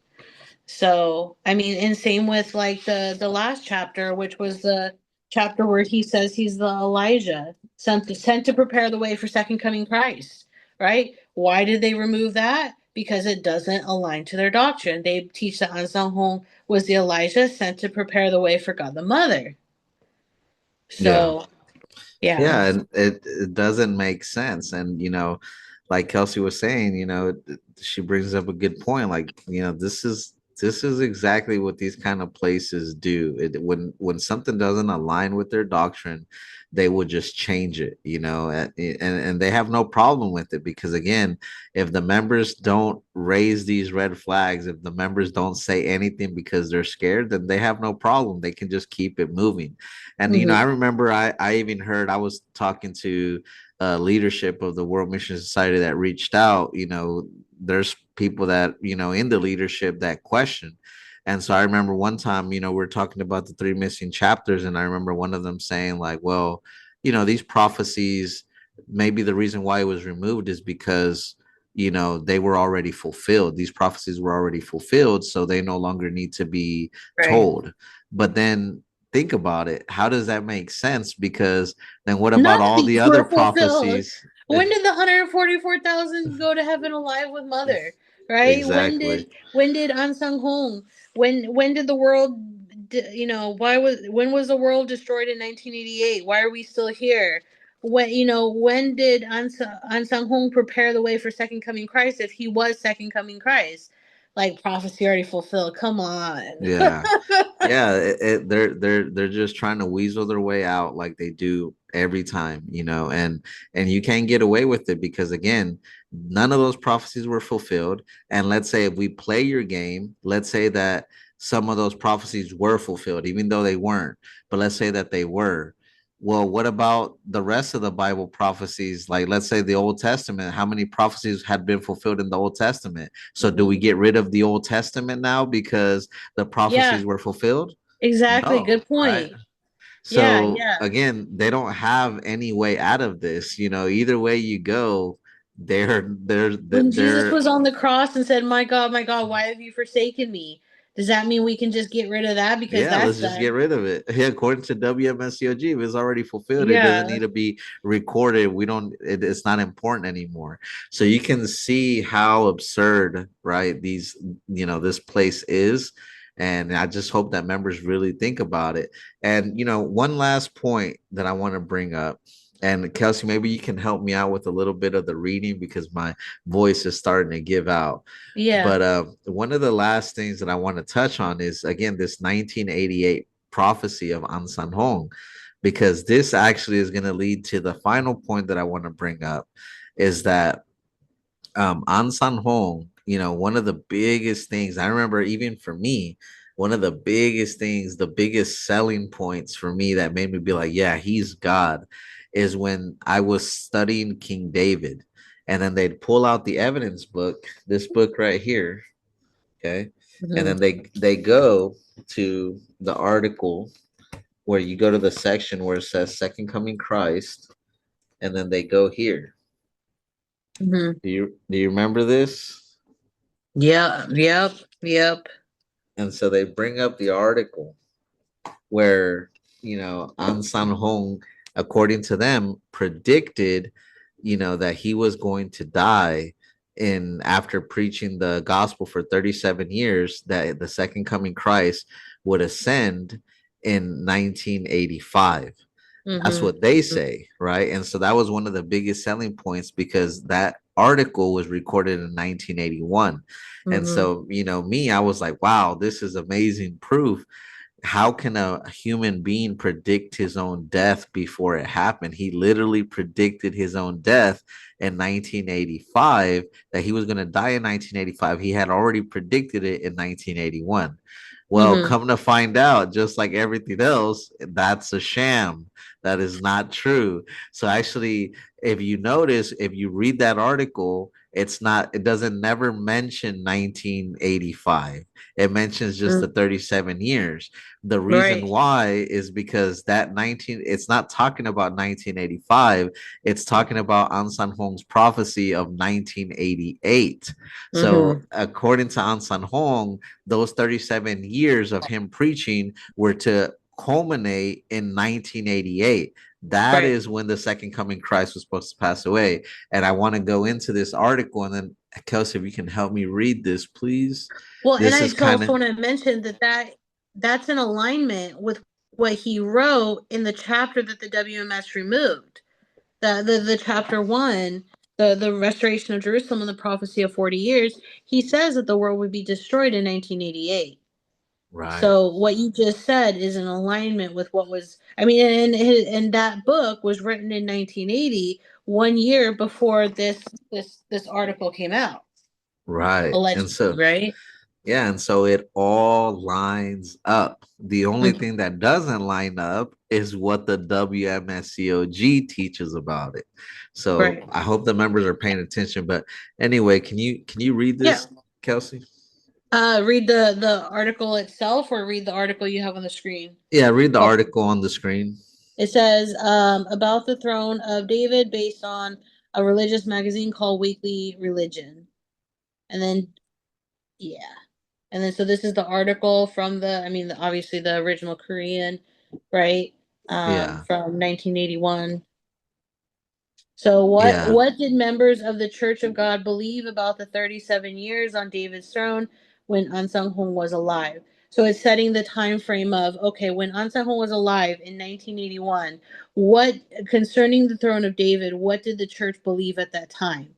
So, I mean, and same with like the last chapter, which was the chapter where he says he's the Elijah sent to prepare the way for second coming Christ, right? Why did they remove that? Because it doesn't align to their doctrine. They teach that Ansang Hong was the Elijah sent to prepare the way for God the Mother. Yeah. So, yeah. Yeah, and it doesn't make sense. And like Kelsey was saying, she brings up a good point. Like, this is exactly what these kind of places do. When something doesn't align with their doctrine, they will just change it, and they have no problem with it because again, if the members don't raise these red flags, if the members don't say anything because they're scared, then they have no problem. They can just keep it moving. And I Hmm. remember I even heard, I was talking to leadership of the World Mission Society that reached out. There's people that in the leadership that question. And so I remember one time, we're talking about the three missing chapters, and I remember one of them saying like, well, these prophecies, maybe the reason why it was removed is because they were already fulfilled. These prophecies were already fulfilled, so they no longer need to be Right. told. But then think about it. How does that make sense? Because then what None about of all the these other were fulfilled. prophecies? When did the 144,000 go to heaven alive with mother? Right? Exactly. When did Ansang Hong? When did the world? Why was when was the world destroyed in 1988? Why are we still here? When did Ansang Hong prepare the way for second coming Christ? If he was second coming Christ, like prophecy already fulfilled. Come on. Yeah. Yeah, they're just trying to weasel their way out like they do every time, and you can't get away with it because again, none of those prophecies were fulfilled. And let's say if we play your game, let's say that some of those prophecies were fulfilled, even though they weren't. But let's say that they were. Well, what about the rest of the Bible prophecies? Like, let's say the Old Testament, how many prophecies had been fulfilled in the Old Testament? So, do we Mhm. get rid of the Old Testament now because the Yeah, prophecies were fulfilled? exactly. No, Good right? point. Yeah, So yeah. again, they don't have any way out of this. Either way you go, When Jesus they're was on the cross and said, my God, why have you forsaken me?" Does that mean we can just get rid of that because Yeah, that's let's just get done? rid of it. Yeah, according to WMSCOG, if it's already fulfilled, it doesn't Yeah. need to be recorded. We don't, it's not important anymore. So you can see how absurd, right? These, this place is. And I just hope that members really think about it. And, one last point that I want to bring up. And Kelsey, maybe you can help me out with a little bit of the reading because my voice is starting to give out. Yeah. But one of the last things that I want to touch on is again this 1988 prophecy of AhnSahngHong, because this actually is going to lead to the final point that I want to bring up, is that AhnSahngHong, one of the biggest things I remember, even for me, one of the biggest things, the biggest selling points for me that made me be like, yeah, he's God, is when I was studying King David. And then they'd pull out the evidence book, this book right here. Okay. And Hmm. then they go to the article where you go to the section where it says second coming Christ, and then they go here. Hmm. Do you remember this? Yeah. Yep. Yep. And so they bring up the article where An San Hong, according to them, predicted that he was going to die in after preaching the gospel for 37 years, that the second coming Christ would ascend in 1985. That's Hmm. what they say, right? And so that was one of the biggest selling points because that article was recorded in 1981. And Hmm. so, me, I was like, wow, this is amazing proof. How can a human being predict his own death before it happened? He literally predicted his own death in 1985, that he was going to die in 1985. He had already predicted it in 1981. Well, Hmm. come to find out, just like everything else, that's a sham. That is not true. So actually, if you notice, if you read that article, it doesn't never mention 1985. It mentions just the 37 years. The reason Right. why is because it's not talking about 1985, it's talking about An San Hong's prophecy of 1988. So Hmm. according to An San Hong, those 37 years of him preaching were to culminate in 1988. That Right. is when the second coming Christ was supposed to pass away. And I want to go into this article, and then Kelsey, if you can help me read this, please. Well, and This I is kind also of want to mention that's in alignment with what he wrote in the chapter that the WMS removed. The chapter one, the restoration of Jerusalem and the prophecy of 40 years. He says that the world would be destroyed in 1988. right. So what you just said is in alignment with what was. I mean, and that book was written in 1980, 1 year before this article came out, Right. And allegedly, so, right? yeah, and so it all lines up. The only Mhm. thing that doesn't line up is what the WMSCOG teaches about it. So Right. I hope the members are paying attention. But anyway, can you read Yeah. this, Kelsey? Read the article itself, or read the article you have on the screen. Yeah, read the Oh, article on the screen. it says about the throne of David based on a religious magazine called Weekly Religion, and then yeah, and then so this is the article from I mean, obviously the original Korean, right? Yeah. From 1981. So Yeah. what did members of the Church of God believe about the 37 years on David's throne when AhnSahngHong was alive? So it's setting the time frame of, okay, when AhnSahngHong was alive in 1981, what concerning the throne of David, what did the church believe at that time?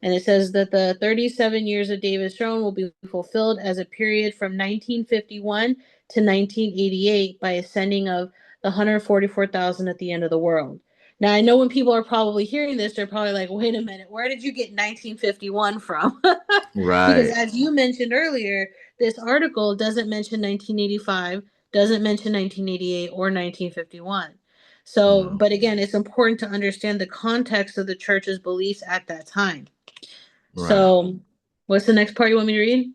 And it says that the 37 years of David's throne will be fulfilled as a period from 1951 to 1988 by ascending of the 144,000 at the end of the world. Now, I know when people are probably hearing this, they're probably like, wait a minute, where did you get 1951 from? Because Right. as you mentioned earlier, this article doesn't mention 1985, doesn't mention 1988 or 1951. So, No. but again, it's important to understand the context of the church's beliefs at that time. Right. So, what's the next part you want me to read?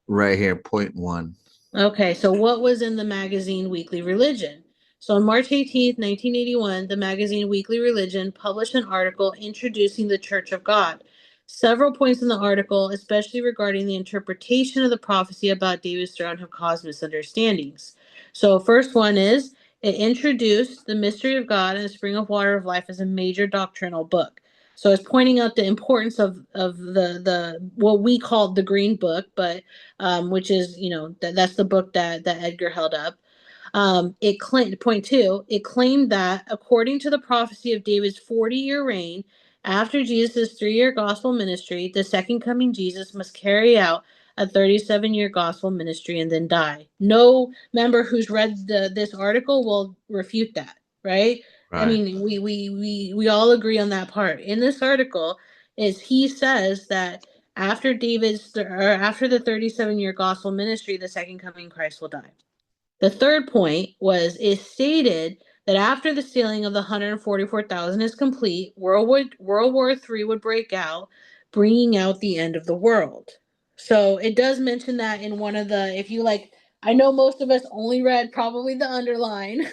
Right here, point one. Okay, so what was in the magazine Weekly Religion? So on March 18th, 1981, the magazine Weekly Religion published an article introducing the Church of God. Several points in the article, especially regarding the interpretation of the prophecy about David's throne, have caused misunderstandings. So first one is, it introduced the mystery of God and the spring of water of life as a major doctrinal book. So it's pointing out the importance of the what we called the Green Book, but which is, that's the book that Edgar held up. It claimed, point two, it claimed that according to the prophecy of David's 40-year reign, after Jesus' 3-year gospel ministry, the second coming Jesus must carry out a 37-year gospel ministry and then die. No member who's read this article will refute that, right? I Right. mean, we all agree on that part. In this article, is he says that after after the 37-year gospel ministry, the second coming Christ will die. The third point was, it stated that after the sealing of the 144,000 is complete, World War III would break out, bringing out the end of the world. So it does mention that in one of the, if you like, I know most of us only read probably the underline,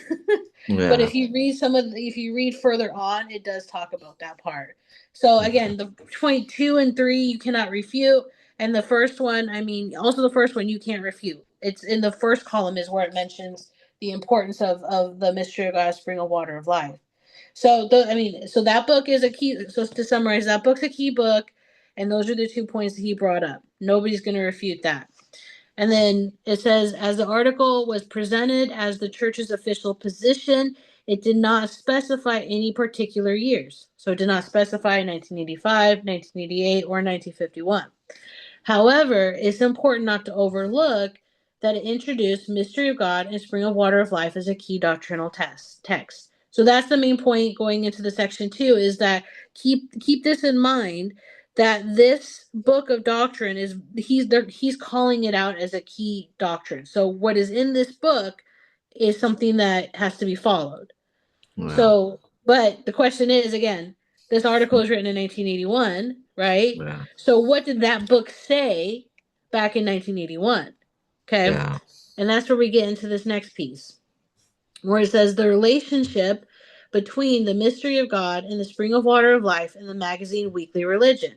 but Yeah. if you read further on, it does talk about that part. So Okay. again, the point 2 and 3 you cannot refute, and the first one, I mean, also the first one you can't refute. It's in the first column is where it mentions the importance of the mystery of God, spring of water of life. So so that book is a key. So to summarize, that book's a key book, and those are the 2 points that he brought up. Nobody's going to refute that. And then it says, as the article was presented as the church's official position, it did not specify any particular years. So it did not specify 1985, 1988, or 1951. However, it's important not to overlook that it introduced mystery of God and spring of water of life as a key doctrinal text. So that's the main point going into the section 2, is that keep this in mind, that this book of doctrine is he's calling it out as a key doctrine. So what is in this book is something that has to be followed. Yeah. So, but the question is, again, this article was written in 1981, right? Yeah. So what did that book say back in 1981? Okay. Yeah. And that's where we get into this next piece, where it says the relationship between the mystery of God and the spring of water of life in the magazine Weekly Religion.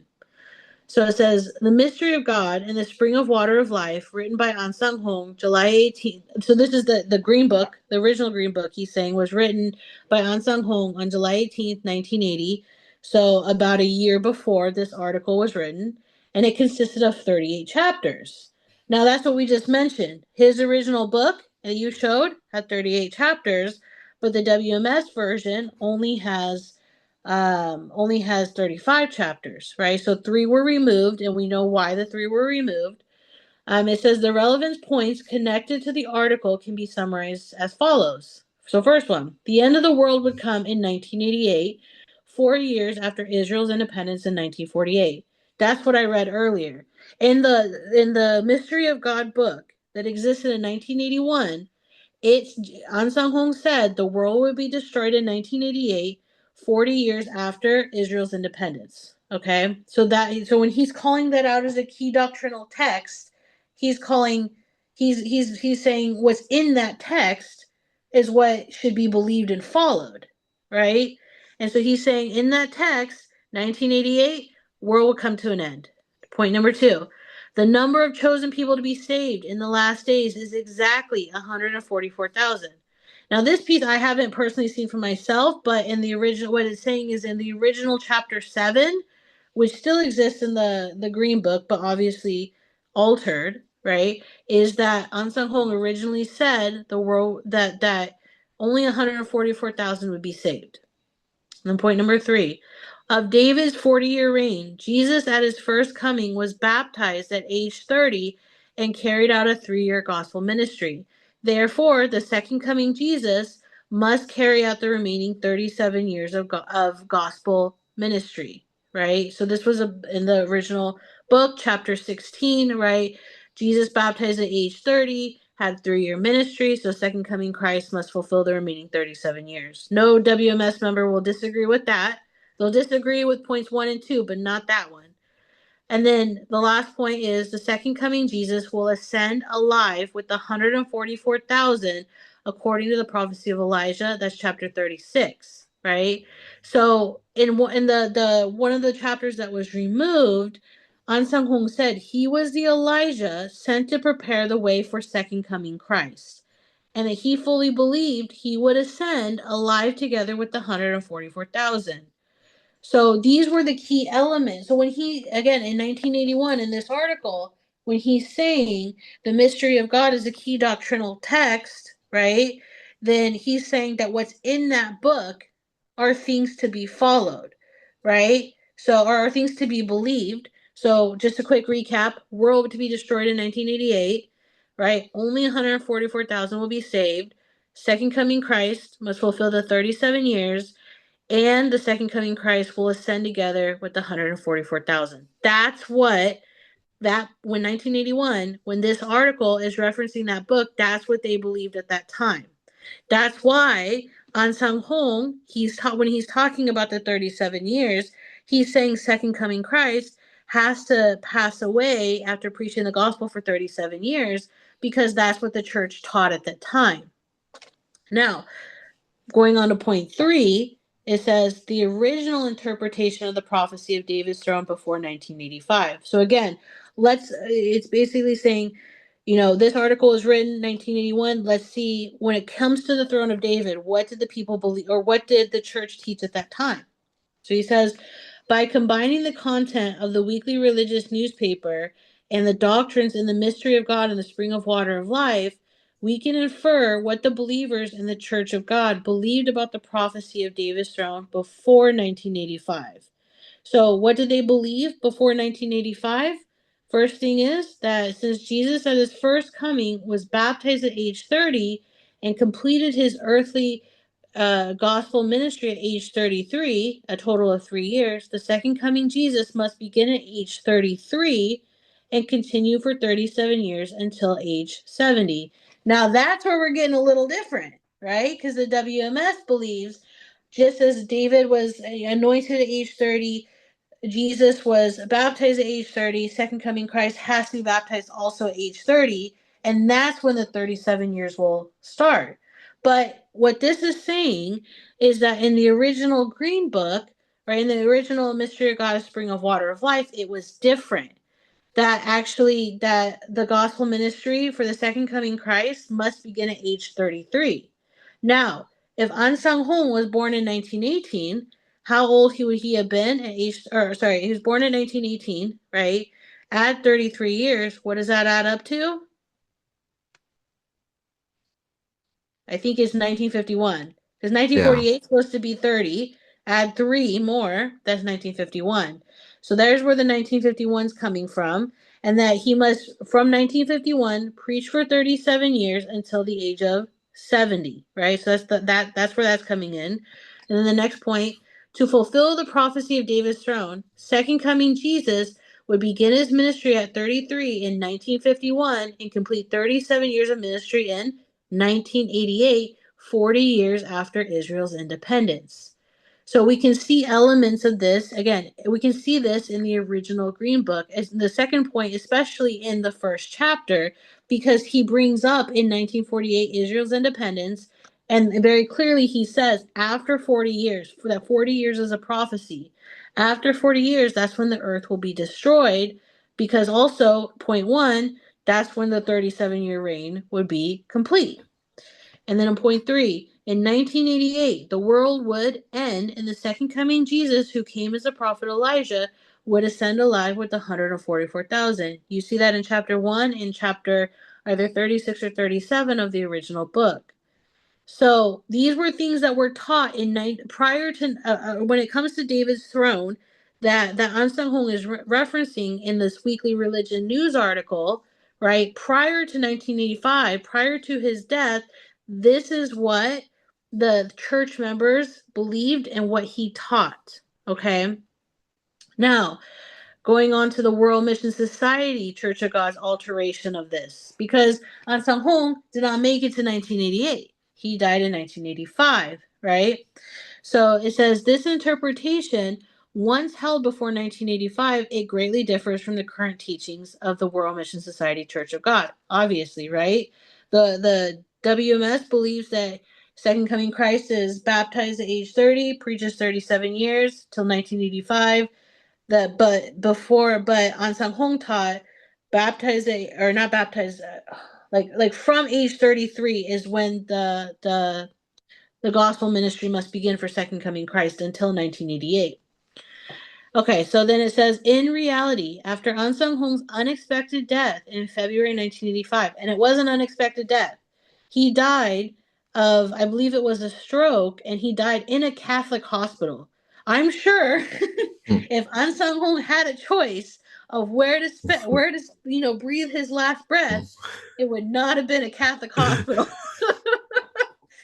So it says, The Mystery of God and the Spring of Water of Life, written by AhnSahngHong, July 18th. So this is the Green Book, the original Green Book, he's saying, was written by AhnSahngHong on July 18th, 1980. So about a year before this article was written. And it consisted of 38 chapters. Now that's what we just mentioned. His original book that you showed had 38 chapters, but the WMS version only has 35 chapters, right? So 3 were removed, and we know why the 3 were removed. It says the relevant points connected to the article can be summarized as follows. So first one, the end of the world would come in 1988, 4 years after Israel's independence in 1948. That's what I read earlier. In the Mystery of God book that existed in 1981, it's AhnSahngHong said the world would be destroyed in 1988, 40 years after Israel's independence. Okay, so when he's calling that out as a key doctrinal text, he's calling he's saying what's in that text is what should be believed and followed, right? And so he's saying in that text, 1988, world will come to an end. Point number 2. The number of chosen people to be saved in the last days is exactly 144,000. Now, this piece I haven't personally seen for myself, but in the original, what it's saying is in the original chapter 7, which still exists in the Green Book, but obviously altered, right? Is that AhnSahngHong originally said the world that only 144,000 would be saved. And point number 3, of David's 40-year reign, Jesus at his first coming was baptized at age 30 and carried out a 3-year gospel ministry. Therefore, the second coming Jesus must carry out the remaining 37 years of gospel ministry, right? So this was in the original book, chapter 16, right? Jesus baptized at age 30, had 3-year ministry, so second coming Christ must fulfill the remaining 37 years. No WMS member will disagree with that. They'll disagree with points 1 and 2, but not that one. And then the last point is the second coming Jesus will ascend alive with the 144,000 according to the prophecy of Elijah. That's chapter 36, right? So in the one of the chapters that was removed, AhnSahngHong said he was the Elijah sent to prepare the way for second coming Christ, and that he fully believed he would ascend alive together with the 144,000. So these were the key elements. So when he, again, in 1981, in this article, when he's saying the mystery of God is a key doctrinal text, right? Then he's saying that what's in that book are things to be followed, right? So, or are things to be believed. So just a quick recap, world to be destroyed in 1988, right? Only 144,000 will be saved. Second coming Christ must fulfill the 37 years, and the second coming Christ will ascend together with the 144,000. That's what that when 1981, when this article is referencing that book, that's what they believed at that time. That's why AhnSahngHong, when he's talking about the 37 years, he's saying second coming Christ has to pass away after preaching the gospel for 37 years, because that's what the church taught at that time. Now, going on to point 3, it says the original interpretation of the prophecy of David's throne before 1985. So again, it's basically saying, this article was written 1981. Let's see, when it comes to the throne of David, what did the people believe, or what did the church teach at that time? So he says, by combining the content of the weekly religious newspaper and the doctrines in the mystery of God and the spring of water of life, we can infer what the believers in the Church of God believed about the prophecy of David's throne before 1985. So, what did they believe before 1985? First thing is that since Jesus at his first coming was baptized at age 30 and completed his earthly gospel ministry at age 33, a total of 3 years, the second coming Jesus must begin at age 33 and continue for 37 years until age 70. Now that's where we're getting a little different, right? Because the WMS believes just as David was anointed at age 30, Jesus was baptized at age 30, second coming Christ has to be baptized also at age 30, and that's when the 37 years will start. But what this is saying is that in the original Green Book, right, in the original Mystery of God, a Spring of Water of Life, it was different. That the gospel ministry for the second coming Christ must begin at age 33. Now, if AhnSahngHong was born in 1918, how old would he have been at age, or sorry, he was born in 1918, right? Add 33 years, what does that add up to? I think it's 1951. Because Yeah. 1948 is supposed to be 30. Add 3 more, that's 1951. So there's where the 1951 is coming from. And that he must, from 1951, preach for 37 years until the age of 70, right? So that's where that's coming in. And then the next point, to fulfill the prophecy of David's throne, second coming Jesus would begin his ministry at 33 in 1951 and complete 37 years of ministry in 1988, 40 years after Israel's independence. So we can see elements of this. Again, we can see this in the original Green Book as the second point, especially in the first chapter, because he brings up in 1948 Israel's independence, and very clearly he says after 40 years, for that 40 years is a prophecy. After 40 years, that's when the earth will be destroyed, because also, point 1, that's when the 37-year reign would be complete. And then in point 3, in 1988, the world would end, and the second coming Jesus, who came as a prophet Elijah, would ascend alive with 144,000. You see that in chapter 1, in chapter either 36 or 37 of the original book. So these were things that were taught prior to when it comes to David's throne, that AhnSahngHong is referencing in this weekly religion news article, right? Prior to 1985, prior to his death, this is what the church members believed and what he taught. Okay. Now, going on to the World Mission Society Church of God's alteration of this, because AhnSahngHong did not make it to 1988. He died in 1985, right? So it says this interpretation, once held before 1985, it greatly differs from the current teachings of the World Mission Society Church of God. Obviously, right? The WMS believes that Second Coming Christ is baptized at age 30, preaches 37 years till 1985. But AhnSahngHong taught baptized or not baptized, like from age 33 is when the gospel ministry must begin for Second Coming Christ until 1988. Okay, so then it says, in reality, after AhnSahngHong's unexpected death in February 1985, and it was an unexpected death, he died of, I believe it was a stroke, and he died in a Catholic hospital. I'm sure if AhnSahngHong had a choice of where to breathe his last breath, it would not have been a Catholic hospital.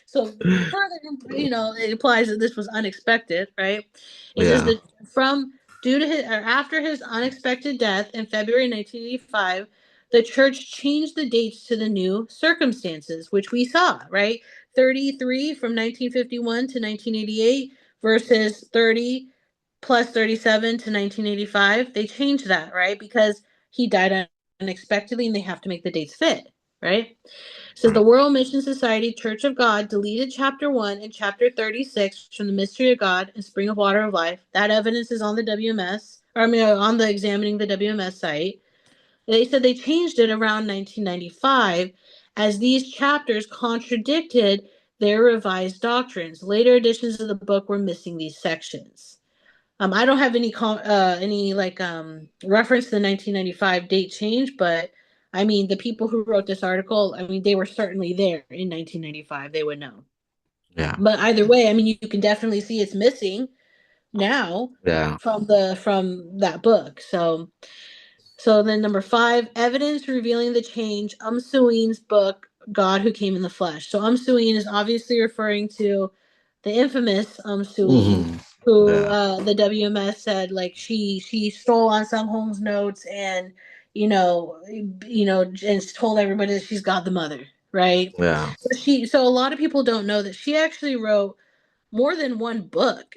So further, it implies that this was unexpected, right? It says Yeah. that from due to his or after his unexpected death in February 1985, the church changed the dates to the new circumstances, which we saw, right? 33 from 1951 to 1988 versus 30 plus 37 to 1985. They changed that, right? Because he died unexpectedly and they have to make the dates fit, right? So the World Mission Society Church of God deleted chapter 1 and chapter 36 from the Mystery of God and Spring of Water of Life. That evidence is on the WMS, on the Examining the WMS site. They said they changed it around 1995 as these chapters contradicted their revised doctrines. Later editions of the book were missing these sections. I don't have any reference to the 1995 date change, but I mean the people who wrote this article, I mean they were certainly there in 1995. They would know. Yeah. But either way, I mean you can definitely see it's missing now Yeah. from that book. So then number 5, evidence revealing the change. Suin's book, God Who Came in the Flesh. So Suin is obviously referring to the infamous Suin, Hmm. who Yeah. the WMS said like she stole AhnSahngHong's notes and and told everybody that she's God the Mother, right? Yeah. So a lot of people don't know that she actually wrote more than one book.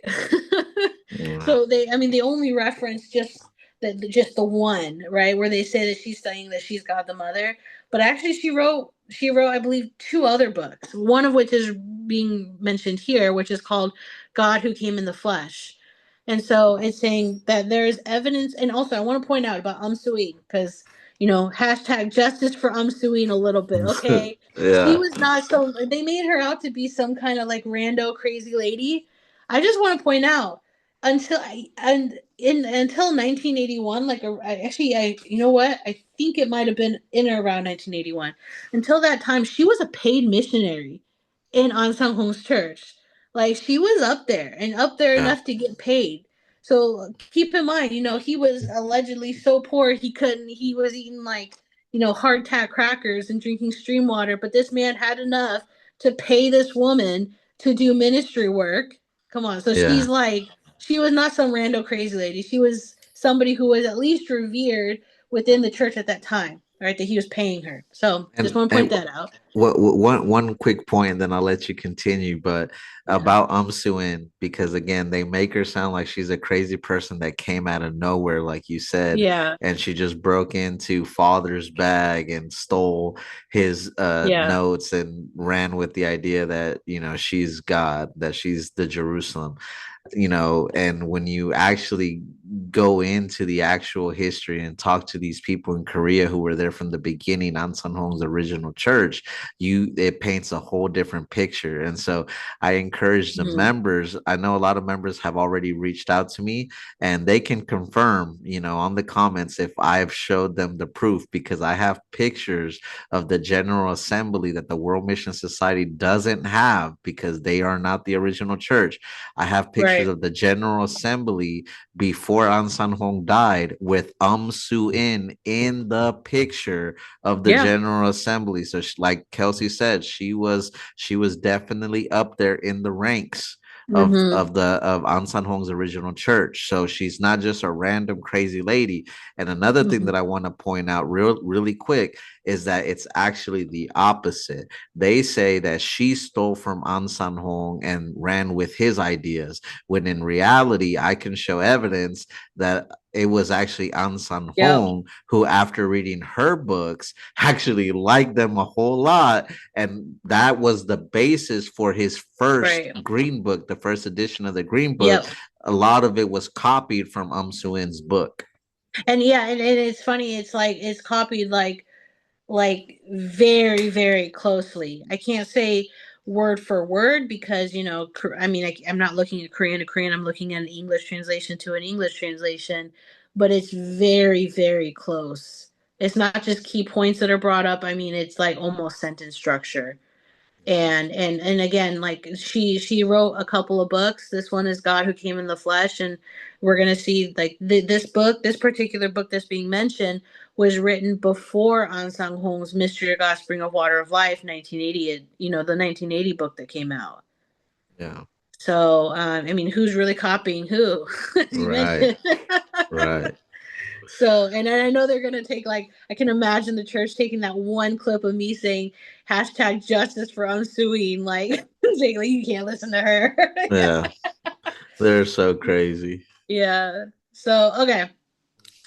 Yeah. So they only reference just the one, right, where they say that she's saying that she's God the Mother, but actually she wrote I believe two other books, one of which is being mentioned here, which is called God Who Came in the Flesh. And so it's saying that there is evidence, and also I want to point out about Suin, because hashtag justice for Suin a little bit, okay? She Yeah. was not so. They made her out to be some kind of like rando crazy lady. I just want to point out until 1981, actually, you know what? I think it might have been in or around 1981. Until that time, she was a paid missionary in AhnSahngHong's church. Like she was up there and up there Yeah. enough to get paid. So keep in mind, he was allegedly so poor he couldn't. He was eating like hardtack crackers and drinking stream water, but this man had enough to pay this woman to do ministry work. Come on. So Yeah. she was not some rando crazy lady. She was somebody who was at least revered within the church at that time, right? That he was paying her. So just And want to point that out. one quick point, and then I'll let you continue. But Yeah. about Suin, because again, they make her sound like she's a crazy person that came out of nowhere, like you said, Yeah. and she just broke into father's bag and stole his Yeah. notes and ran with the idea that she's God, that she's the Jerusalem. And when you actually go into the actual history and talk to these people in Korea who were there from the beginning, AhnSahngHong's original church, it paints a whole different picture. And so I encourage the Mhm. members. I know a lot of members have already reached out to me, and they can confirm, on the comments if I've showed them the proof, because I have pictures of the General Assembly that the World Mission Society doesn't have because they are not the original church. I have pictures Right. of the General Assembly before AhnSahngHong died with Suin in the picture of the Yeah. General Assembly. So like Kelsey said, she was definitely up there in the ranks of Mm-hmm. AhnSahngHong's original church. So she's not just a random crazy lady. And another thing Mm-hmm. that I want to point out really quick is that it's actually the opposite. They say that she stole from AhnSahngHong and ran with his ideas, when in reality, I can show evidence that it was actually Yep. AhnSahngHong who, after reading her books, actually liked them a whole lot, and that was the basis for his first Right. Green Book, the first edition of the Green Book. Yep. A lot of it was copied from Suin's book. And yeah, and it's funny. It's like it's copied like very very closely. I can't say word for word because I mean I'm not looking at Korean to Korean. I'm looking at an English translation to an English translation, but it's very very close. It's not just key points that are brought up. I mean it's like almost sentence structure. And again, like she wrote a couple of books. This one is God Who Came in the Flesh, and we're gonna see like this particular book that's being mentioned was written before AhnSahngHong's Mystery of God, Spring of Water of Life, 1980. The 1980 book that came out. Yeah. So I mean, who's really copying who? As you Right. mentioned. Right. So, and I know they're gonna take like I can imagine the church taking that one clip of me saying hashtag justice for unsuing, like saying like you can't listen to her. Yeah. They're so crazy. Yeah. So okay.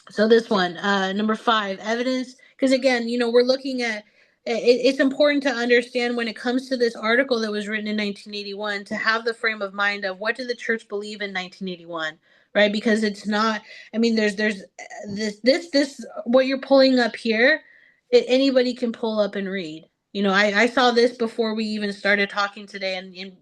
So this one, number 5, evidence, because again, we're looking at it's important to understand when it comes to this article that was written in 1981 to have the frame of mind of what did the church believe in 1981, right? Because it's not. I mean, there's this what you're pulling up here, anybody can pull up and read. I saw this before we even started talking today, and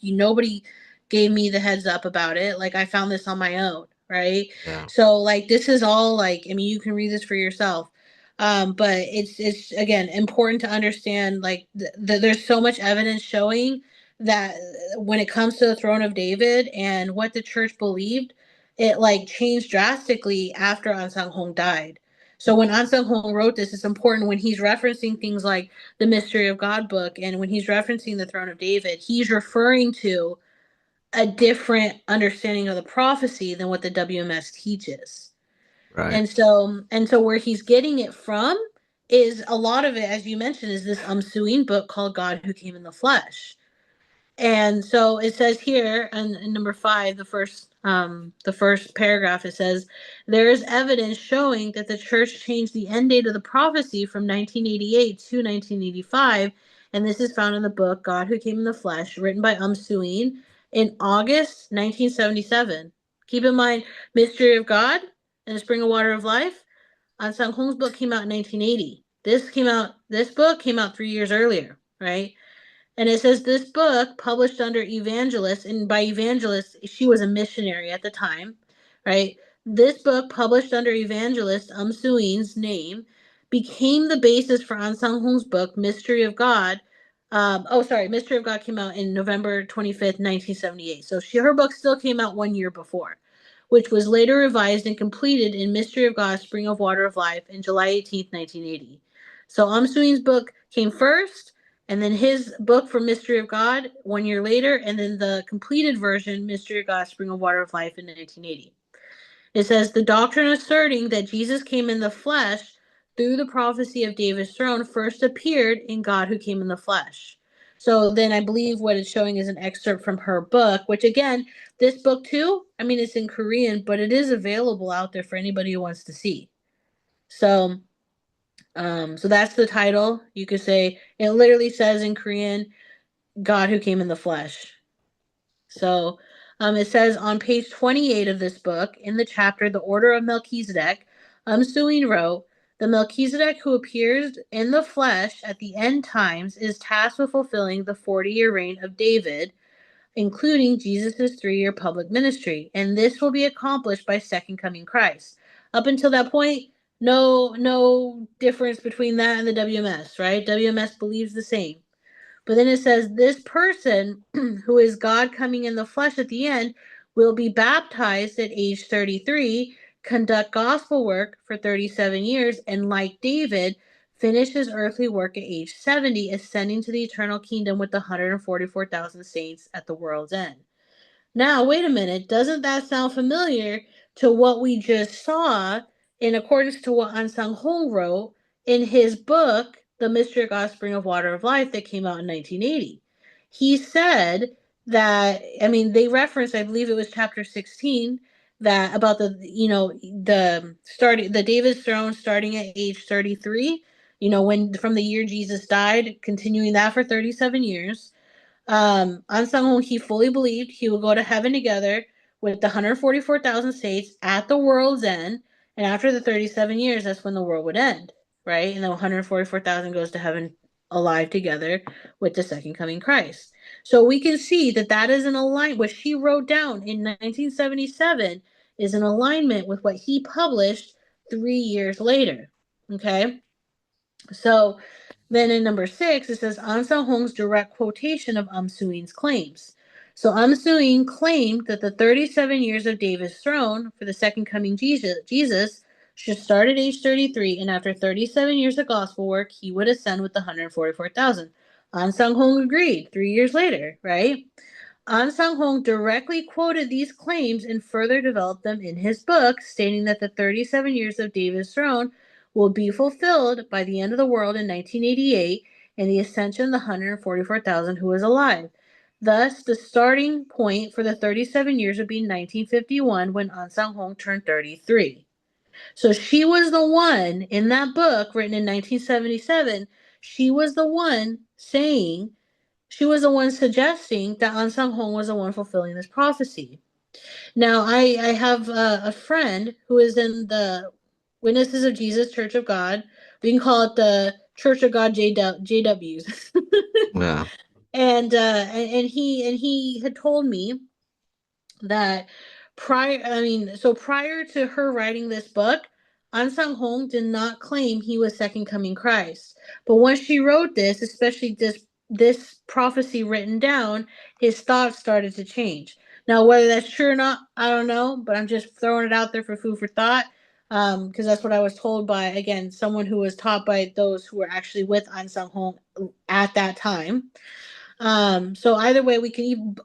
nobody gave me the heads up about it. Like I found this on my own, right? Yeah. So like this is all like I mean you can read this for yourself. But it's again important to understand like there's so much evidence showing that when it comes to the throne of David and what the church believed, it like changed drastically after AhnSahngHong died. So when AhnSahngHong wrote this, it's important when he's referencing things like the Mystery of God book and when he's referencing the throne of David, he's referring to a different understanding of the prophecy than what the WMS teaches. Right. And so where he's getting it from is a lot of it, as you mentioned, is this Suin book called God Who Came in the Flesh. And so it says here in number 5, the first paragraph, it says there is evidence showing that the church changed the end date of the prophecy from 1988 to 1985, and this is found in the book God Who Came in the Flesh, written by Suin in August 1977. Keep in mind, Mystery of God and the Spring of Water of Life. AhnSahngHong's book came out in 1980. This book came out 3 years earlier, right? And it says this book published under evangelist, and by evangelist she was a missionary at the time, right? This book published under evangelist Suin's name became the basis for AhnSahngHong's book Mystery of God. Mystery of God came out in November 25th, 1978. So her book still came out 1 year before, which was later revised and completed in Mystery of God, Spring of Water of Life in July 18th, 1980. So Suin's book came first, and then his book for Mystery of God 1 year later, and then the completed version, Mystery of God, Spring of Water of Life in 1980. It says the doctrine asserting that Jesus came in the flesh through the prophecy of David's throne first appeared in God Who Came in the Flesh. So then I believe what it's showing is an excerpt from her book, which again, this book too, I mean, it's in Korean, but it is available out there for anybody who wants to see. So, so that's the title. You could say it literally says in Korean, God Who Came in the Flesh. So it says on page 28 of this book, in the chapter The Order of Melchizedek, Suin wrote, the Melchizedek who appears in the flesh at the end times is tasked with fulfilling the 40-year reign of David, including Jesus' 3-year public ministry, and this will be accomplished by second coming Christ. Up until that point, no difference between that and the WMS, right? WMS believes the same. But then it says this person who is God coming in the flesh at the end will be baptized at age 33, conduct gospel work for 37 years, and like David, finish his earthly work at age 70, ascending to the eternal kingdom with the 144,000 saints at the world's end. Now, wait a minute. Doesn't that sound familiar to what we just saw in accordance to what AhnSahngHong wrote in his book, The Mystery of God, Spring of Water of Life, that came out in 1980? He said that, I mean, they referenced, I believe it was chapter 16, that about the starting the David's throne starting at age 33, when from the year Jesus died, continuing that for 37 years. AhnSahngHong, he fully believed he would go to heaven together with the 144,000 saints at the world's end, and after the 37 years, that's when the world would end, right? And the 144,000 goes to heaven alive together with the second coming Christ. So we can see that that is an alignment. What she wrote down in 1977 is in alignment with what he published 3 years later. Okay, so then in number 6, it says AhnSahngHong's direct quotation of Suing's claims. So Suing claimed that the 37 years of David's throne for the second coming Jesus should start at age 33, and after 37 years of gospel work, he would ascend with the 144,000. AhnSahngHong agreed 3 years later, right? AhnSahngHong directly quoted these claims and further developed them in his book, stating that the 37 years of David's throne will be fulfilled by the end of the world in 1988 and the ascension of the 144,000 who was alive. Thus, the starting point for the 37 years would be 1951 when AhnSahngHong turned 33. So she was the one in that book written in 1977. She was the one saying, she was the one suggesting that AhnSahngHong was the one fulfilling this prophecy. Now, I have a friend who is in the Witnesses of Jesus Church of God. We can call it the Church of God JWs. Yeah. And he had told me that prior to her writing this book, AhnSahngHong did not claim he was second coming Christ. But once she wrote this, especially this prophecy written down, his thoughts started to change. Now, whether that's true or not, I don't know, but I'm just throwing it out there for food for thought. Because that's what I was told by, again, someone who was taught by those who were actually with AhnSahngHong at that time. So either way,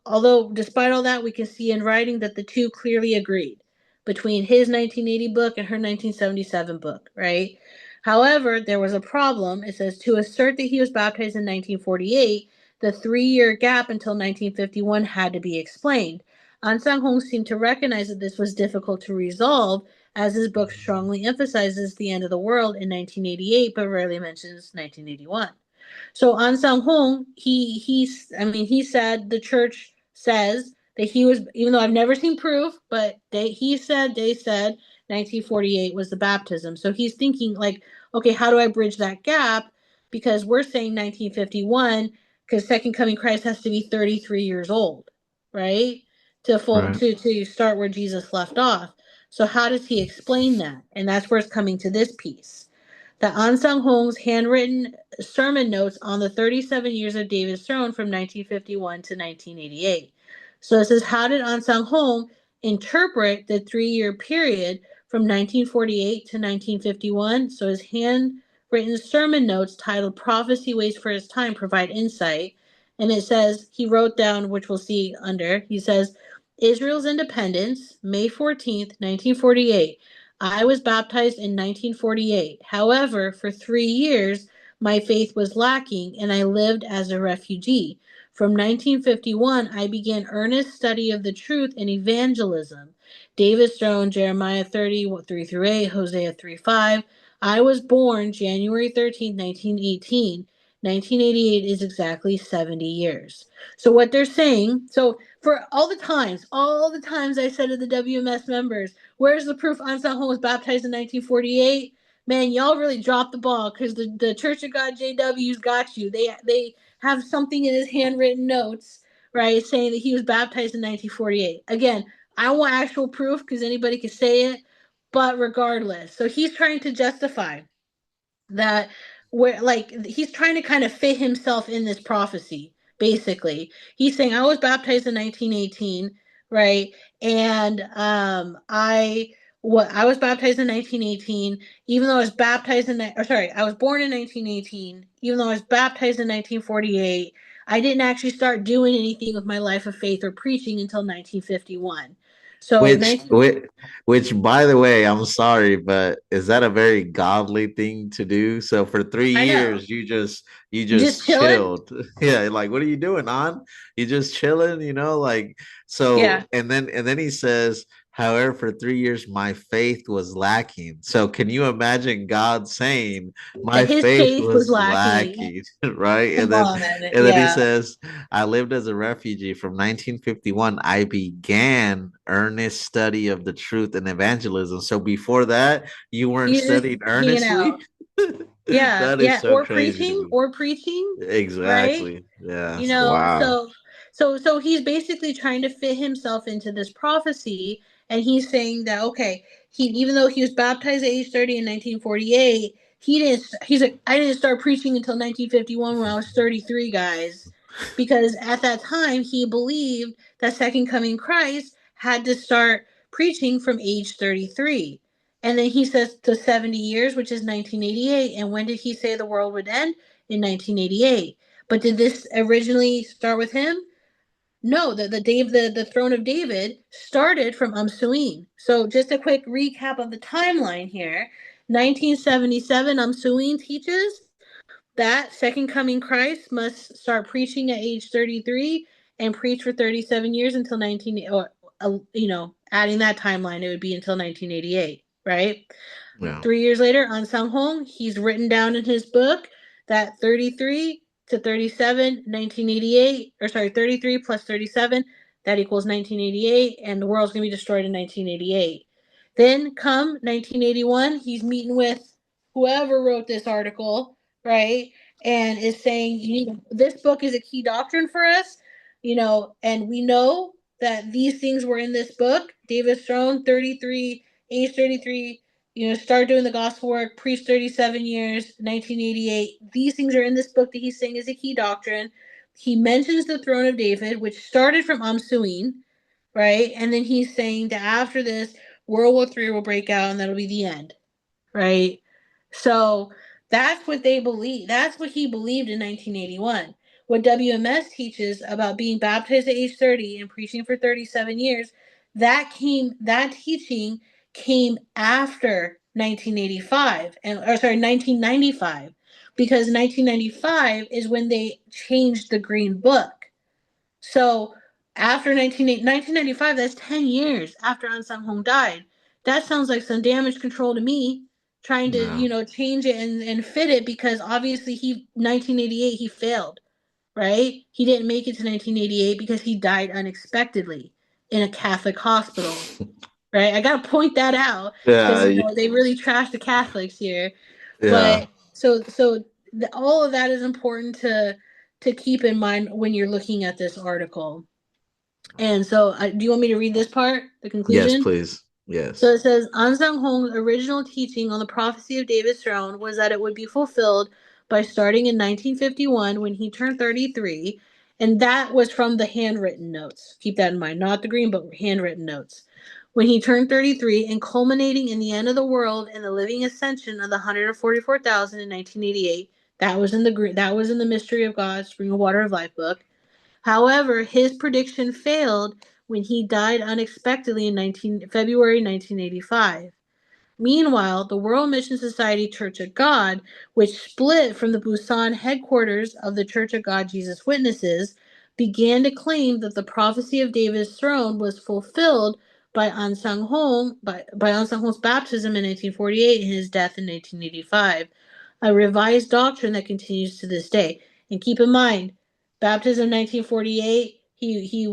although despite all that, we can see in writing that the two clearly agreed between his 1980 book and her 1977 book, right? However, there was a problem. It says to assert that he was baptized in 1948, the 3 year gap until 1951 had to be explained. AhnSahngHong seemed to recognize that this was difficult to resolve, as his book strongly emphasizes the end of the world in 1988, but rarely mentions 1981. So AhnSahngHong, he said the church says that he was, even though I've never seen proof, but they said 1948 was the baptism. So he's thinking like, okay, how do I bridge that gap? Because we're saying 1951, because Second Coming Christ has to be 33 years old, right? Right. To start where Jesus left off. So how does he explain that? And that's where it's coming to this piece. That AhnSahngHong's handwritten sermon notes on the 37 years of David's throne from 1951 to 1988. So it says, how did AhnSahngHong interpret the 3 year period from 1948 to 1951? So his handwritten sermon notes titled Prophecy Waits for His Time provide insight. And it says, he wrote down, which we'll see under, he says, Israel's independence, May 14th, 1948. I was baptized in 1948. However, for 3 years, my faith was lacking and I lived as a refugee. From 1951, I began earnest study of the truth and evangelism. David's throne, Jeremiah 30, 3 through 8, Hosea 3, 5. I was born January 13th, 1918. 1988 is exactly 70 years. So what they're saying, so for all the times I said to the WMS members, where's the proof AhnSahngHong was baptized in 1948? Man, y'all really dropped the ball because the Church of God JW's got you. They have something in his handwritten notes, right, saying that he was baptized in 1948. Again, I don't want actual proof because anybody could say it, but regardless. So he's trying to justify that where like he's trying to kind of fit himself in this prophecy. Basically, he's saying I was baptized in 1918, right? And I was baptized in 1918, even though I was baptized in or sorry, I was born in 1918, even though I was baptized in 1948. I didn't actually start doing anything with my life of faith or preaching until 1951. So Which, 19, which, which, by the way, I'm sorry, but is that a very godly thing to do? So for three I know. years, you You just just chilling? chilled. Yeah, like what are you doing, on? You just chilling, like Yeah. so. And then he says However, for 3 years, my faith was lacking. So, can you imagine God saying, That "My his faith faith was was lacking. lacking," right? Come on, And then he yeah. says, "I lived as a refugee from 1951. I began earnest study of the truth and evangelism." So, before that, you weren't He's just studying hanging earnestly. out. Yeah, That is yeah, so crazy to me. or preaching, right? Exactly. Yeah. You know, Wow. so he's basically trying to fit himself into this prophecy, and he's saying that okay, he even though he was baptized at age 30 in 1948, he's like I didn't start preaching until 1951 when I was 33, guys, because at that time he believed that second coming Christ had to start preaching from age 33. And then he says to 70 years, which is 1988. And when did he say the world would end? In 1988. But did this originally start with him? No, the throne of David started from Amsuin. So just a quick recap of the timeline here. 1977, Amsuin teaches that second coming Christ must start preaching at age 33 and preach for 37 years until 19 or adding that timeline, it would be until 1988, right? Yeah. 3 years later, AhnSahngHong, he's written down in his book that 33 to 37, 1988, or sorry, 33 plus 37, that equals 1988, and the world's going to be destroyed in 1988. Then come 1981, he's meeting with whoever wrote this article, right? And is saying, this book is a key doctrine for us, and we know that these things were in this book. David's throne, 33, age 33, start doing the gospel work, preach 37 years, 1988. These things are in this book that he's saying is a key doctrine. He mentions the throne of David, which started from Amsuin, right? And then he's saying that after this, World War III will break out and that'll be the end, right? So that's what they believe. That's what he believed in 1981. What WMS teaches about being baptized at age 30 and preaching for 37 years, that teaching came after 1985 and or sorry 1995, because 1995 is when they changed the green book. So after 1995, that's 10 years after AhnSahngHong died. That sounds like some damage control to me, trying to, Yeah. change it and fit it, because obviously 1988, he failed, right? He didn't make it to 1988 because he died unexpectedly in a Catholic hospital, right? I got to point that out because, Yeah. they really trashed the Catholics here. Yeah. But all of that is important to keep in mind when you're looking at this article. And so, do you want me to read this part, the Yes, conclusion? please. So Yes. it says, AhnSahngHong's original teaching on the prophecy of David's throne was that it would be fulfilled by starting in 1951 when he turned 33. And that was from the handwritten notes. Keep that in mind, not the green book, handwritten notes. When he turned 33 and culminating in the end of the world and the living ascension of the 144,000 in 1988. That was in the Mystery of God, Spring of Water of Life book. However, his prediction failed when he died unexpectedly in February 1985. Meanwhile, the World Mission Society Church of God, which split from the Busan headquarters of the Church of God Jesus Witnesses, began to claim that the prophecy of David's throne was fulfilled by AhnSahngHong's baptism in 1948 and his death in 1985, a revised doctrine that continues to this day. And keep in mind, baptism 1948, he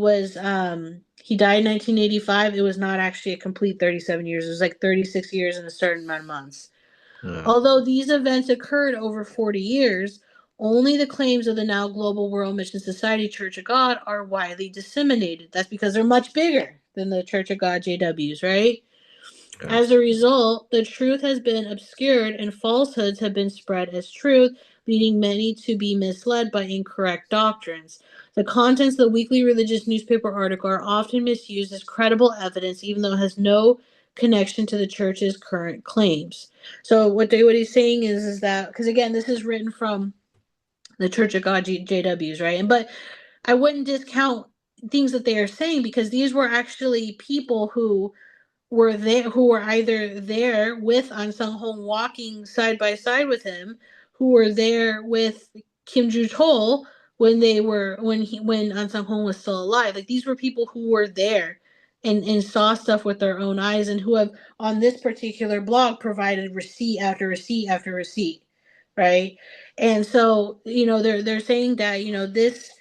died in 1985. It was not actually a complete 37 years. It was like 36 years and a certain amount of months. Yeah. Although these events occurred over 40 years, only the claims of the now Global World Mission Society Church of God are widely disseminated. That's because they're much bigger than the Church of God JWs, right? Yeah. As a result, the truth has been obscured and falsehoods have been spread as truth, leading many to be misled by incorrect doctrines. The contents of the weekly religious newspaper article are often misused as credible evidence, even though it has no connection to the church's current claims. So what he's saying is that, because again, this is written from the Church of God JWs, right? But I wouldn't discount things that they are saying, because these were actually people who were either there with AhnSahngHong walking side by side with him, who were there with Kim Ju-chol when AhnSahngHong was still alive. Like, these were people who were there and saw stuff with their own eyes, and who have on this particular blog provided receipt after receipt after receipt, right? And so, they're saying that, this,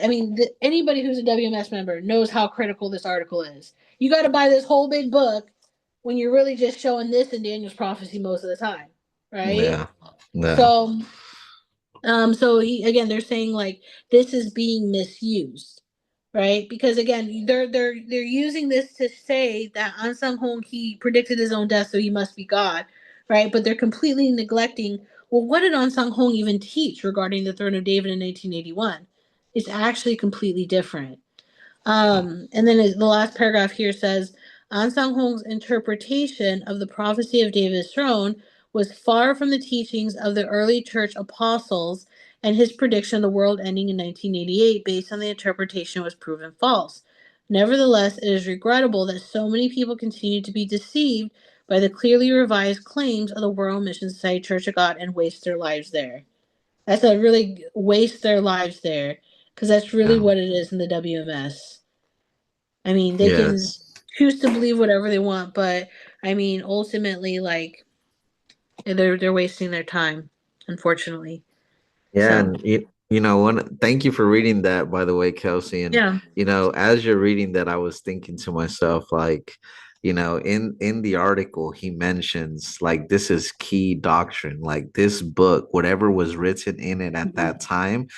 I mean, anybody who's a WMS member knows how critical this article is. You got to buy this whole big book when you're really just showing this in Daniel's prophecy most of the time, right? Yeah. Yeah. So, again, they're saying like this is being misused, right? Because again, they're using this to say that AhnSahngHong, he predicted his own death, so he must be God, right? But they're completely neglecting. Well, what did AhnSahngHong even teach regarding the throne of David in 1981? It's actually completely different. And then the last paragraph here says, AhnSahngHong's interpretation of the prophecy of David's throne was far from the teachings of the early church apostles, and his prediction of the world ending in 1988 based on the interpretation was proven false. Nevertheless, it is regrettable that so many people continue to be deceived by the clearly revised claims of the World Mission Society Church of God and waste their lives there. That's a really waste their lives there, because that's really Yeah. what it is in the WMS. I mean, they can Yes. choose to believe whatever they want, but I mean, ultimately, like they're wasting their time, unfortunately. Yeah, So and thank you for reading that, by the way, Kelsey. And yeah. as you're reading that, I was thinking to myself, like, in the article, he mentions like this is key doctrine, like this book, whatever was written in it at Mhm. that time,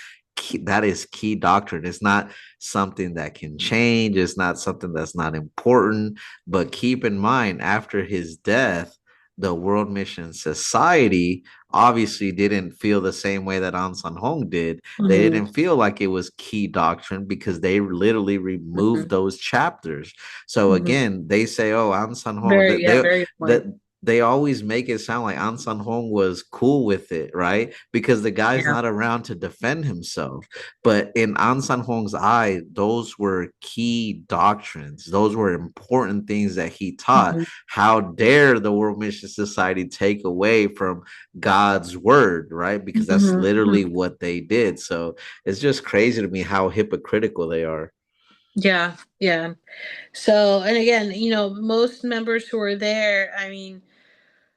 that is key doctrine. It's not something that can change. It's not something that's not important. But keep in mind, after his death, the World Mission Society obviously didn't feel the same way that AhnSahngHong did. They Mhm. didn't feel like it was key doctrine because they literally removed Mhm. those chapters. So Mhm. again, they say, "Oh, AhnSahngHong," Very, yeah, very good that point. they always make it sound like AhnSahngHong was cool with it, right? Because the guy's Yeah. not around to defend himself. But in AhnSahngHong's eye, those were key doctrines. Those were important things that he taught. Mhm. How dare the World Mission Society take away from God's word, right? Because that's Mhm. literally Mhm. what they did. So it's just crazy to me how hypocritical they are. Yeah, yeah. So, and again, most members who are there, I mean,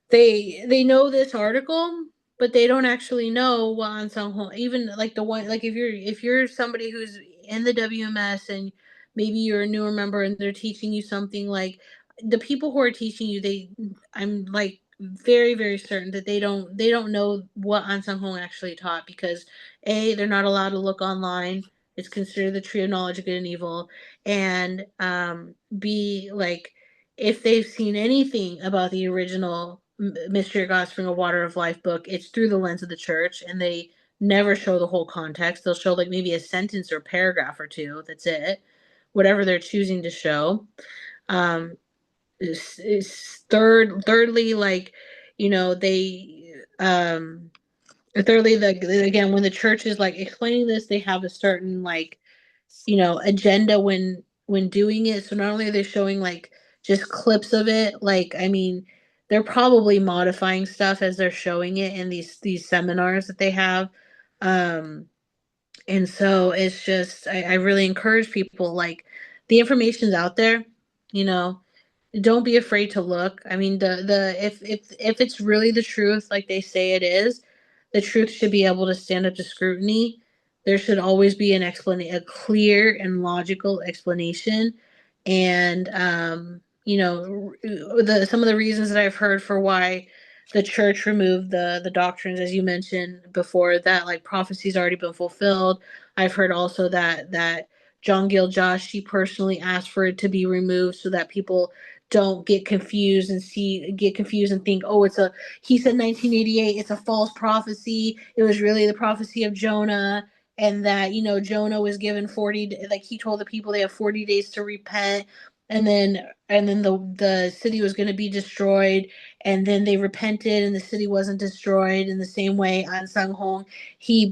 they know this article, but they don't actually know what Ansang, even like the one, like if you're somebody who's in the WMS and maybe you're a newer member and they're teaching you something, like the people who are teaching you, I'm like very very certain that they don't know what Ansang Hong actually taught, because they're not allowed to look online. It's considered the tree of knowledge of good and evil. And b, like, if they've seen anything about the original Mystery of God Spring of Water of Life book, it's through the lens of the church, and they never show the whole context. They'll show like maybe a sentence or paragraph or two. That's it. Whatever they're choosing to show. Um, thirdly, like, they thirdly, again, when the church is like explaining this, they have a certain like agenda when doing it. So not only are they showing like just clips of it, like, I mean, they're probably modifying stuff as they're showing it in these seminars that they have. um and so it's just, I really encourage people, like, the information's out there, you know don't be afraid to look. I mean, the if it's really the truth, like they say it is, the truth should be able to stand up to scrutiny. There should always be a clear and logical explanation. And the some of the reasons that I've heard for why the church removed the doctrines, as you mentioned before, that like prophecy's already been fulfilled. I've heard also that John Gill Josh, she personally asked for it to be removed so that people don't get confused and think, oh, he said 1988, it's a false prophecy, it was really the prophecy of Jonah. And that, Jonah was given 40, like he told the people they have 40 days to repent. And then the city was going to be destroyed, and then they repented and the city wasn't destroyed. In the same way, An Sung Hong, he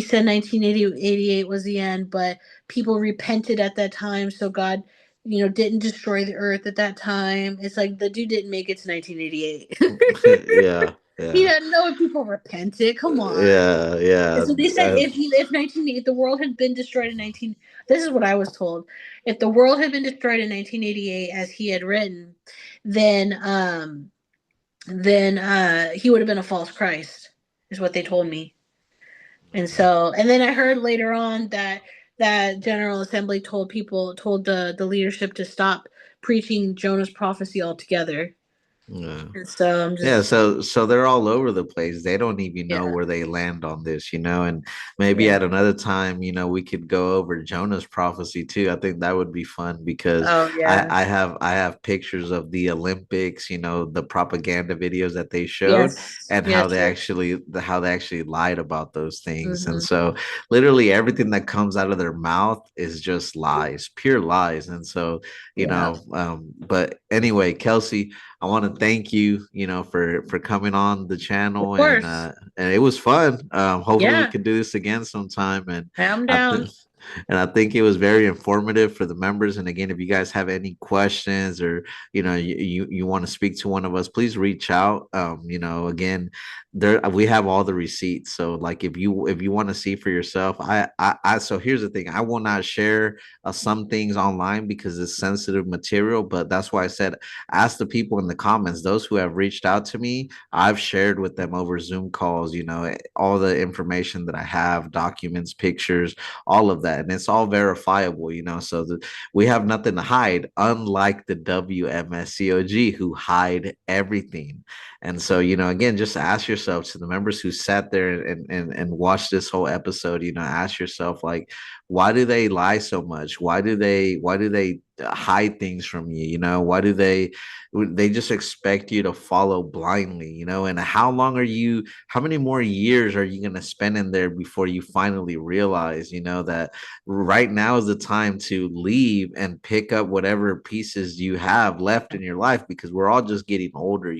said 1988 was the end, but people repented at that time, so God didn't destroy the earth at that time. It's like the dude didn't make it to 1988. Yeah. He Yeah. doesn't know if people repented. Come on. Yeah, yeah. So they said if the world had been destroyed in 19, this is what I was told. If the world had been destroyed in 1988 as he had written, then he would have been a false Christ, is what they told me. And then I heard later on that General Assembly told the leadership to stop preaching Jonah's prophecy altogether. Yeah. And so I'm Yeah, just so they're all over the place. They don't even know yeah, where they land on this, and maybe yeah. at another time, we could go over Jonah's prophecy too. I think that would be fun because Oh I, yeah. I have I have pictures of the Olympics, the propaganda videos that they showed Yes. and Yes. Yes. how they actually lied about those things. And Mm-hmm. so literally everything that comes out of their mouth is just lies, pure lies. And so, Yeah. but anyway, Kelsey, I want to thank you, for coming on the Of channel, course. and it was fun. Hopefully we Yeah. can do this again sometime. And I'm I down. think and I think it was very informative for the members. And again, if you guys have any questions or you want to speak to one of us, please reach out. Again, there we have all the receipts. So like if you want to see for yourself, so here's the thing. I will not share some things online because it's sensitive material, but that's why I said ask the people in the comments. Those who have reached out to me, I've shared with them over Zoom calls, all the information that I have, documents, pictures, all of that, and it's all verifiable, so we have nothing to hide, unlike the WMSCOG who hide everything. And so, again, just ask yourself, to the members who sat there and watched this whole episode, ask yourself, like, why do they lie so much? Why do they hide things from you? Why do they just expect you to follow blindly? And how many more years are you going to spend in there before you finally realize, that right now is the time to leave and pick up whatever pieces you have left in your life, because we're all just getting older,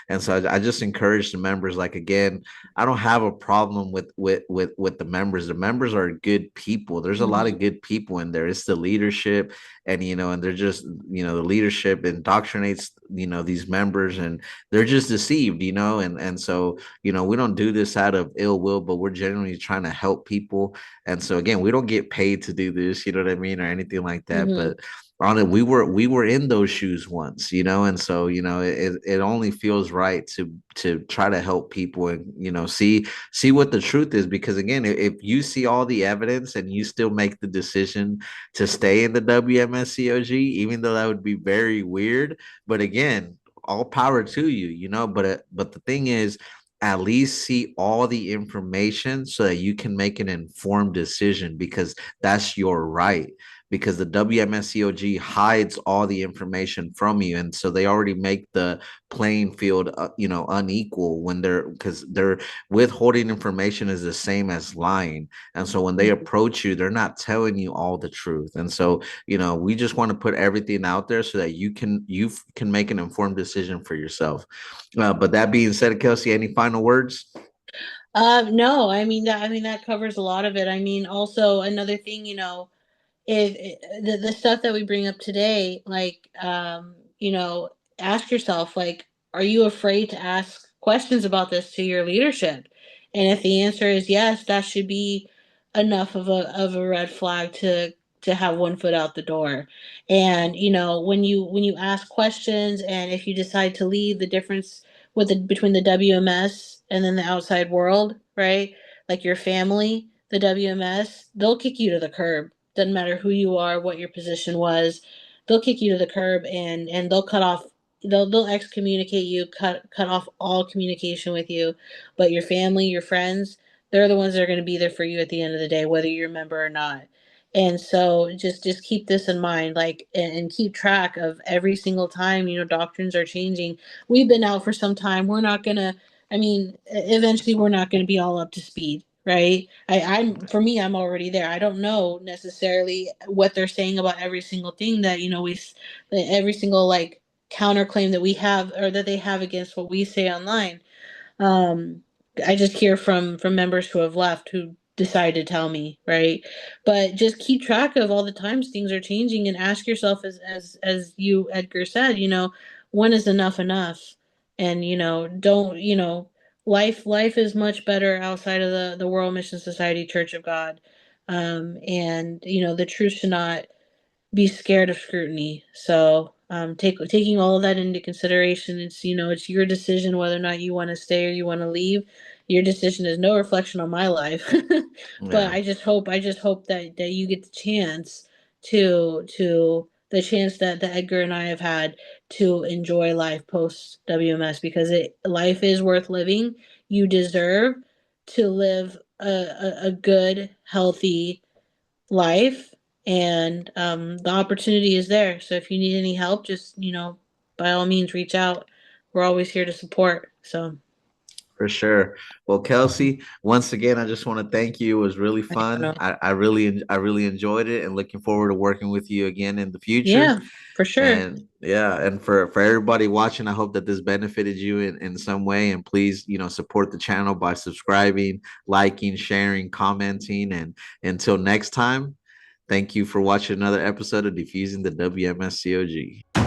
and so I just encourage the members, like, again, I don't have a problem with the members. The members are good people. There's a lot Mm-hmm. of good people in there. It's the leadership, and they're just, the leadership indoctrinates, these members, and they're just deceived, and so, we don't do this out of ill will, but we're genuinely trying to help people. And so again, we don't get paid to do this, you know what I mean, or anything like that. Mm-hmm. But on it, we were in those shoes once, and so, it only feels right to try to help people, and see what the truth is. Because again, if you see all the evidence and you still make the decision to stay in the WMSCOG, even though that would be very weird, but again, all power to you, but the thing is, at least see all the information so that you can make an informed decision, because that's your right. Because the WMSCOG hides all the information from you, and so they already make the playing field, unequal, when because they're withholding information is the same as lying. And so when they approach you, they're not telling you all the truth. And so, we just want to put everything out there so that you can make an informed decision for yourself. But that being said, Kelsey, any final words? No, I mean that covers a lot of it. I mean, also another thing, the stuff that we bring up today, like, ask yourself, like, are you afraid to ask questions about this to your leadership? And if the answer is yes, that should be enough of a red flag to have one foot out the door. And when you ask questions, and if you decide to leave, the difference between the WMS and then the outside world, right? Like your family, the WMS, they'll kick you to the curb. Doesn't matter who you are, what your position was, they'll kick you to the curb, and they'll excommunicate you, cut off all communication with you. But your family, your friends, they're the ones that are going to be there for you at the end of the day, whether you're a member or not. And so just keep this in mind, like, and keep track of every single time, doctrines are changing. We've been out for some time. We're not gonna, eventually we're not gonna be all up to speed, right? For me, I'm already there. I don't know necessarily what they're saying about every single thing that, every single, like, counterclaim that we have or that they have against what we say online. um I just hear from members who have left, who decide to tell me, right? But just keep track of all the times things are changing, and ask yourself, as you, Edgar, said, when is enough enough? and don't life is much better outside of the World Mission Society Church of God. And the truth should not be scared of scrutiny. So taking all of that into consideration, it's your decision whether or not you want to stay or you want to leave. Your decision is no reflection on my life. But Yeah, I just hope that you get the chance to the chance that Edgar and I have had to enjoy life post WMS, because life is worth living. You deserve to live a good, healthy life, and the opportunity is there. So if you need any help, just by all means reach out. We're always here to support. So for sure. Well, Kelsey, once again, I just want to thank you. It was really I don't fun. know. I really enjoyed it, and looking forward to working with you again in the future. Yeah, for sure. And yeah, and for everybody watching, I hope that this benefited you in some way. And please, support the channel by subscribing, liking, sharing, commenting. And until next time, thank you for watching another episode of Diffusing the WMSCOG.